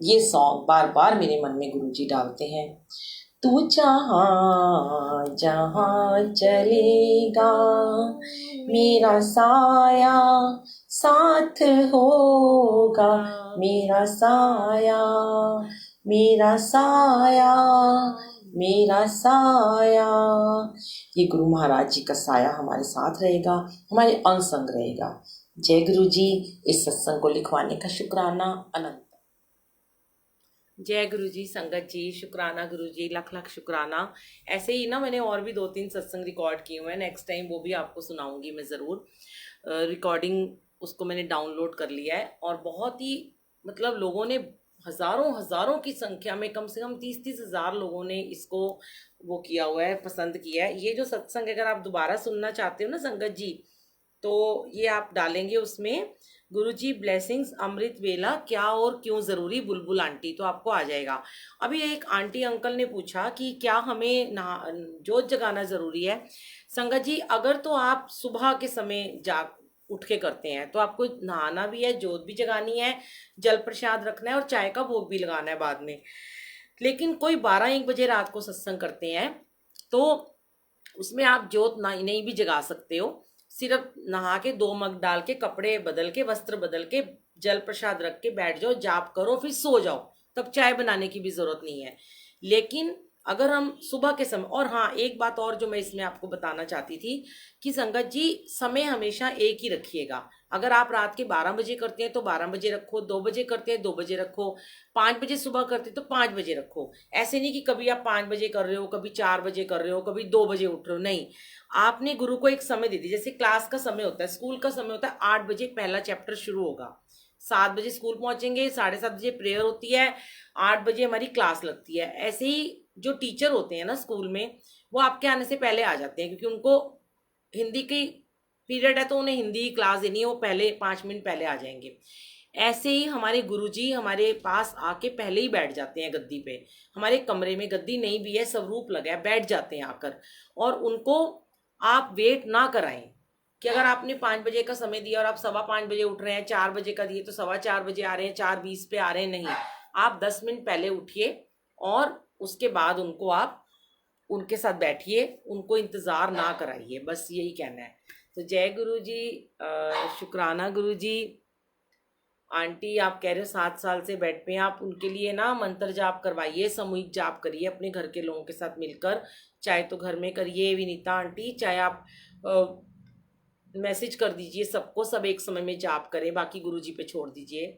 ये सॉन्ग बार बार मेरे मन में गुरु जी डालते हैं। तू जहाँ जहाँ चलेगा मेरा साया साथ होगा, मेरा साया मेरा साया। ये गुरु महाराज जी का साया हमारे साथ रहेगा, हमारे अंग संग रहेगा। जय गुरु जी। इस सत्संग को लिखवाने का शुक्राना अनंत। जय गुरु जी। संगत जी शुक्राना, गुरु जी लख लख शुक्राना। ऐसे ही ना मैंने और भी 2-3 सत्संग रिकॉर्ड किए हुए हैं, नेक्स्ट टाइम वो भी आपको सुनाऊंगी मैं ज़रूर। रिकॉर्डिंग उसको मैंने डाउनलोड कर लिया है और बहुत ही मतलब लोगों ने हज़ारों हज़ारों की संख्या में, कम से कम 30-30 हज़ार लोगों ने इसको वो किया हुआ है, पसंद किया है। ये जो सत्संग अगर आप दोबारा सुनना चाहते हो ना संगत जी, तो ये आप डालेंगे उसमें गुरुजी ब्लेसिंग्स अमृत वेला क्या और क्यों ज़रूरी बुलबुल आंटी, तो आपको आ जाएगा। अभी एक आंटी अंकल ने पूछा कि क्या हमें जोत जगाना ज़रूरी है। संगत जी अगर तो आप सुबह के समय जाग उठ के करते हैं तो आपको नहाना भी है, जोत भी जगानी है, जल प्रसाद रखना है और चाय का भोग भी लगाना है बाद में। लेकिन कोई 12-1 बजे रात को सत्संग करते हैं तो उसमें आप जोत नहीं भी जगा सकते हो। सिर्फ नहा के 2 मग डाल के, कपड़े बदल के, वस्त्र बदल के, जल प्रसाद रख के बैठ जाओ, जाप करो, फिर सो जाओ, तब चाय बनाने की भी जरूरत नहीं है। लेकिन अगर हम सुबह के समय, और हाँ एक बात और जो मैं इसमें आपको बताना चाहती थी कि संगत जी समय हमेशा एक ही रखिएगा। अगर आप रात के 12 बजे करते हैं तो 12 बजे रखो, 2 बजे करते हैं 2 बजे रखो, 5 बजे सुबह करते हैं तो 5 बजे रखो। ऐसे नहीं कि कभी आप 5 बजे कर रहे हो, कभी 4 बजे कर रहे हो, कभी 2 बजे उठ रहे हो, नहीं। आपने गुरु को एक समय दे दी, जैसे क्लास का समय होता है, स्कूल का समय होता है 8 बजे पहला चैप्टर शुरू होगा, 7 बजे स्कूल पहुंचेंगे, 7:30 बजे प्रेयर होती है, 8 बजे हमारी क्लास लगती है। ऐसे ही जो टीचर होते हैं ना स्कूल में, वो आपके आने से पहले आ जाते हैं, क्योंकि उनको हिंदी की पीरियड है तो उन्हें हिंदी की क्लास देनी है, वो पहले 5 मिनट पहले आ जाएंगे। ऐसे ही हमारे गुरुजी हमारे पास आके पहले ही बैठ जाते हैं गद्दी पे। हमारे कमरे में गद्दी नहीं भी है, स्वरूप लगा है, बैठ जाते हैं आकर। और उनको आप वेट ना कराएं कि अगर आपने 5 बजे का समय दिया और आप 5:15 बजे उठ रहे हैं, 4 बजे का दिए तो 4:15 बजे आ रहे हैं, 4:20 पे आ रहे हैं, नहीं। आप 10 मिनट पहले उठिए और उसके बाद उनको आप उनके साथ बैठिए, उनको इंतज़ार ना कराइए, बस यही कहना है। तो जय गुरु जी। शुक्राना गुरु जी। आंटी आप कह रहे हो 7 साल से बेड पे हैं, आप उनके लिए ना मंत्र जाप करवाइए, सामूहिक जाप करिए अपने घर के लोगों के साथ मिलकर, चाहे तो घर में करिए विनीता आंटी, चाहे आप मैसेज कर दीजिए सबको, सब एक समय में जाप करें, बाकी गुरुजी पे छोड़ दीजिए।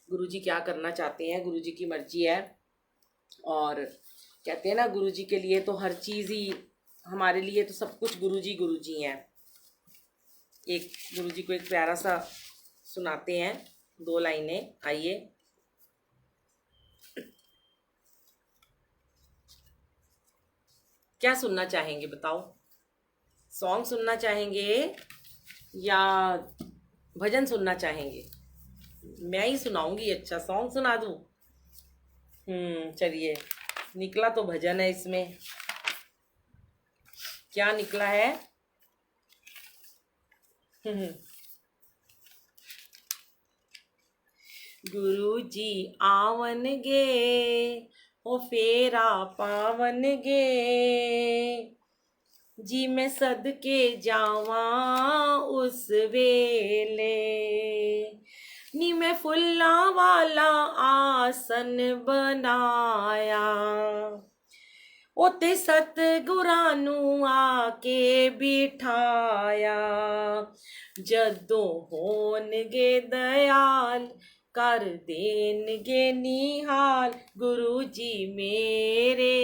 गुरुजी क्या करना चाहते हैं, गुरुजी की मर्जी है। और कहते हैं ना गुरुजी के लिए तो हर चीज़ ही, हमारे लिए तो सब कुछ गुरुजी हैं। एक गुरुजी को एक प्यारा सा सुनाते हैं, 2 लाइनें, आइए। क्या सुनना चाहेंगे बताओ? सॉन्ग सुनना चाहेंगे या भजन सुनना चाहेंगे? मैं ही सुनाऊंगी, अच्छा सॉन्ग सुना दूं? चलिए, निकला तो भजन है इसमें। क्या निकला है? गुरु जी आवन गे ओ फेरा पावन गे, जी मैं सदके जावा उस वेले, नी मैं फुल्ला वाला आसन बनाया, उते सतगुरां नूं आके बिठाया, जदों होणगे दयाल कर देणगे निहाल गुरु जी मेरे,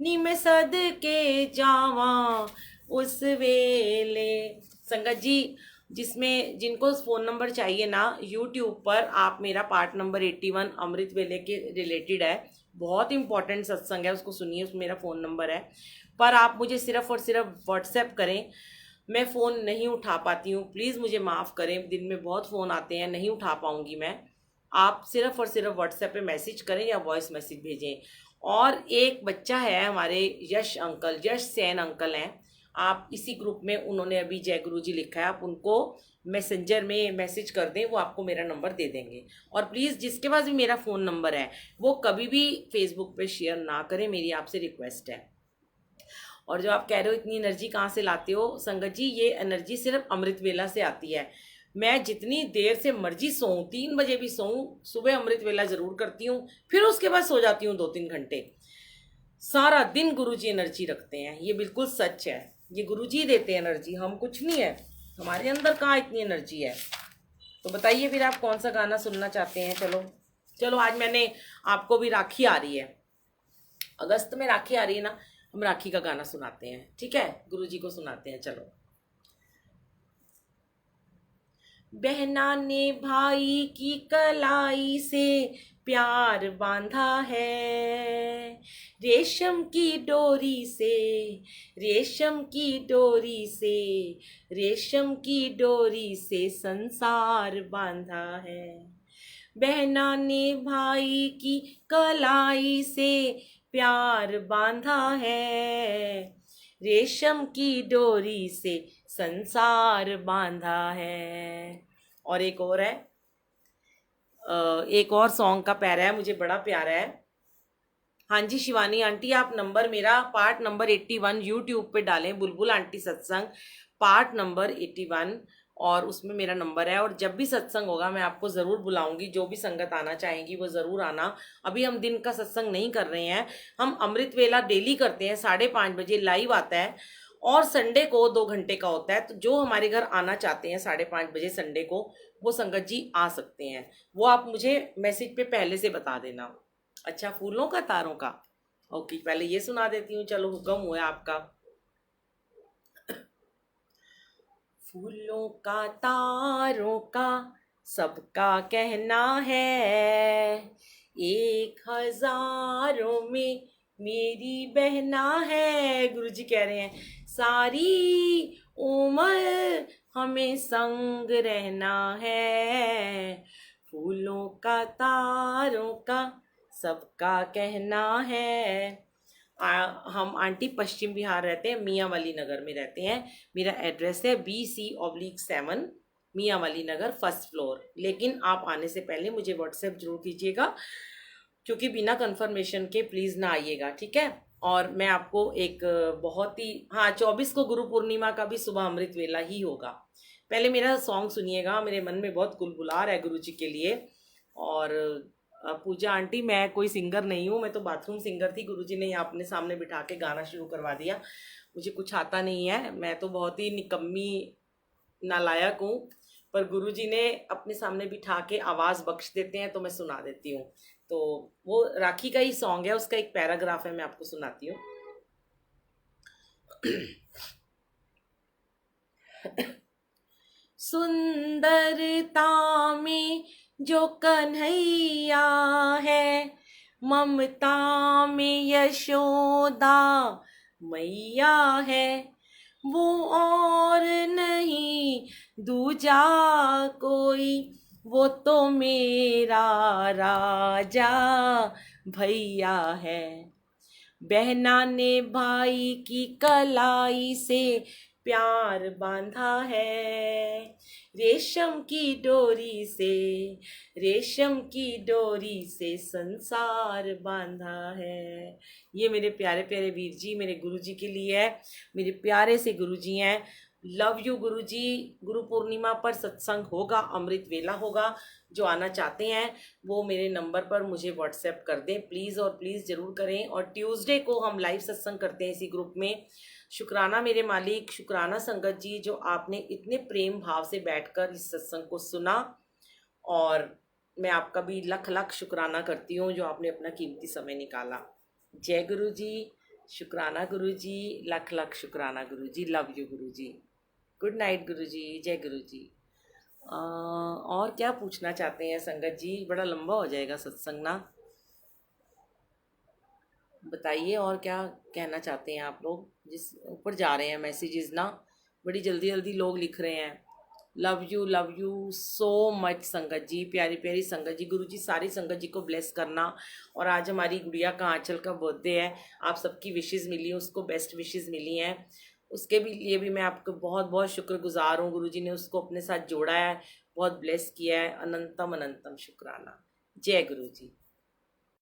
नी मैं सदके जावा उस वेले। संगत जी जिसमें जिनको फ़ोन नंबर चाहिए ना, यूट्यूब पर आप मेरा पार्ट नंबर 81 अमृत वेले के रिलेटेड है, बहुत इंपॉर्टेंट सत्संग है, उसको सुनिए, उसमें मेरा फ़ोन नंबर है। पर आप मुझे सिर्फ़ और सिर्फ व्हाट्सएप करें, मैं फ़ोन नहीं उठा पाती हूँ, प्लीज़ मुझे माफ़ करें, दिन में बहुत फ़ोन आते हैं, नहीं उठा पाऊँगी मैं। आप सिर्फ़ और सिर्फ व्हाट्सएप पे मैसेज करें या वॉइस मैसेज भेजें। और एक बच्चा है हमारे, यश अंकल, यश सैन अंकल हैं, आप इसी ग्रुप में, उन्होंने अभी जय गुरु जी लिखा है, आप उनको मैसेंजर में मैसेज कर दें, वो आपको मेरा नंबर दे देंगे। और प्लीज़ जिसके पास भी मेरा फ़ोन नंबर है वो कभी भी फेसबुक पे शेयर ना करें, मेरी आपसे रिक्वेस्ट है। और जो आप कह रहे हो इतनी एनर्जी कहाँ से लाते हो, संगत जी ये एनर्जी सिर्फ अमृत वेला से आती है। मैं जितनी देर से मर्जी सोऊं, 3 बजे भी सोऊं, सुबह अमृत वेला ज़रूर करती हूँ, फिर उसके बाद सो जाती हूँ 2-3 घंटे। सारा दिन गुरुजी एनर्जी रखते हैं, ये बिल्कुल सच है। ये गुरुजी देते हैं एनर्जी, हम कुछ नहीं है, हमारे अंदर कहाँ इतनी एनर्जी है। तो बताइए फिर आप कौन सा गाना सुनना चाहते हैं। चलो चलो, आज मैंने आपको भी राखी आ रही है, अगस्त में राखी आ रही है ना, हम राखी का गाना सुनाते हैं, ठीक है, गुरुजी को सुनाते हैं। चलो। बहना ने भाई की कलाई से प्यार बांधा है, रेशम की डोरी से, रेशम की डोरी से, रेशम की डोरी से संसार बांधा है। बहना ने भाई की कलाई से प्यार बांधा है, रेशम की डोरी से संसार बांधा है। और एक और है, एक और सॉन्ग का पैरा है, मुझे बड़ा प्यारा है। हाँ जी शिवानी आंटी, आप नंबर मेरा पार्ट नंबर 81 यूट्यूब पे डालें, बुलबुल आंटी सत्संग पार्ट नंबर 81, और उसमें मेरा नंबर है। और जब भी सत्संग होगा मैं आपको ज़रूर बुलाऊंगी, जो भी संगत आना चाहेंगी वो ज़रूर आना। अभी हम दिन का सत्संग नहीं कर रहे हैं, हम अमृत वेला डेली करते हैं, 5:30 बजे लाइव आता है, और संडे को 2 घंटे का होता है। तो जो हमारे घर आना चाहते हैं 5:30 बजे संडे को, वो संगत जी आ सकते हैं। वो आप मुझे मैसेज पे पहले से बता देना। अच्छा, फूलों का तारों का, ओके, पहले ये सुना देती हूँ। चलो, हुक्म हुआ आपका। फूलों का तारों का सबका कहना है, 1000 में मेरी बहना है। गुरुजी कह रहे हैं सारी उम्र हमें संग रहना है, फूलों का तारों का सबका कहना है। हम आंटी पश्चिम बिहार रहते हैं, मियाँ वाली नगर में रहते हैं। मेरा एड्रेस है BC/7 मियाँ वाली नगर, 1st फ्लोर। लेकिन आप आने से पहले मुझे व्हाट्सएप जरूर कीजिएगा, क्योंकि बिना कंफर्मेशन के प्लीज़ ना आइएगा, ठीक है। और मैं आपको एक बहुत ही, हाँ, 24 को गुरु पूर्णिमा का भी सुबह अमृत वेला ही होगा। पहले मेरा सॉन्ग सुनिएगा, मेरे मन में बहुत गुलगुलार है गुरु जी के लिए। और पूजा आंटी, मैं कोई सिंगर नहीं हूँ, मैं तो बाथरूम सिंगर थी, गुरुजी ने अपने सामने बिठा के गाना शुरू करवा दिया। मुझे कुछ आता नहीं है, मैं तो बहुत ही निकम्मी नालायक हूँ, पर गुरुजी ने अपने सामने बिठा के आवाज़ बख्श देते हैं तो मैं सुना देती हूँ। तो वो राखी का ही सॉन्ग है, उसका एक पैराग्राफ है, मैं आपको सुनाती हूँ। सुंदरता में जो कन्हैया है, ममता में यशोदा मैया है, वो और नहीं दूजा कोई, वो तो मेरा राजा भैया है। बहना ने भाई की कलाई से प्यार बांधा है, रेशम की डोरी से, रेशम की डोरी से संसार बांधा है। ये मेरे प्यारे प्यारे वीर जी मेरे गुरु जी के लिए है, मेरे प्यारे से गुरु जी हैं। लव यू गुरु जी। गुरु पूर्णिमा पर सत्संग होगा, अमृत वेला होगा। जो आना चाहते हैं वो मेरे नंबर पर मुझे व्हाट्सएप कर दें प्लीज़, और प्लीज़ ज़रूर करें। और ट्यूसडे को हम लाइव सत्संग करते हैं इसी ग्रुप में। शुक्राना मेरे मालिक, शुक्राना संगत जी, जो आपने इतने प्रेम भाव से बैठकर इस सत्संग को सुना। और मैं आपका भी लख लख शुक्राना करती हूँ जो आपने अपना कीमती समय निकाला। जय गुरु जी, शुक्राना गुरु जी, लख लख शुक्राना गुरु जी। Love you Guru ji. Good night गुरु जी, जय गुरु जी। और क्या पूछना चाहते हैं संगत जी? बड़ा लंबा हो जाएगा सत्संग ना, बताइए और क्या कहना चाहते हैं आप लोग? जिस ऊपर जा रहे हैं मैसेजेस ना, बड़ी जल्दी जल्दी लोग लिख रहे हैं। लव यू सो मच संगत जी, प्यारी प्यारी संगत जी। गुरु जी सारी संगत जी को ब्लेस करना। और आज हमारी गुड़िया का आंचल का बर्थडे है, आप सबकी विशेस मिली, उसको बेस्ट विशेस मिली हैं, उसके भी लिए भी मैं आपको बहुत बहुत शुक्रगुजार हूँ। गुरु जी ने उसको अपने साथ जोड़ा है, बहुत ब्लेस किया है। अनंतम अनंतम शुक्राना। जय गुरु जी।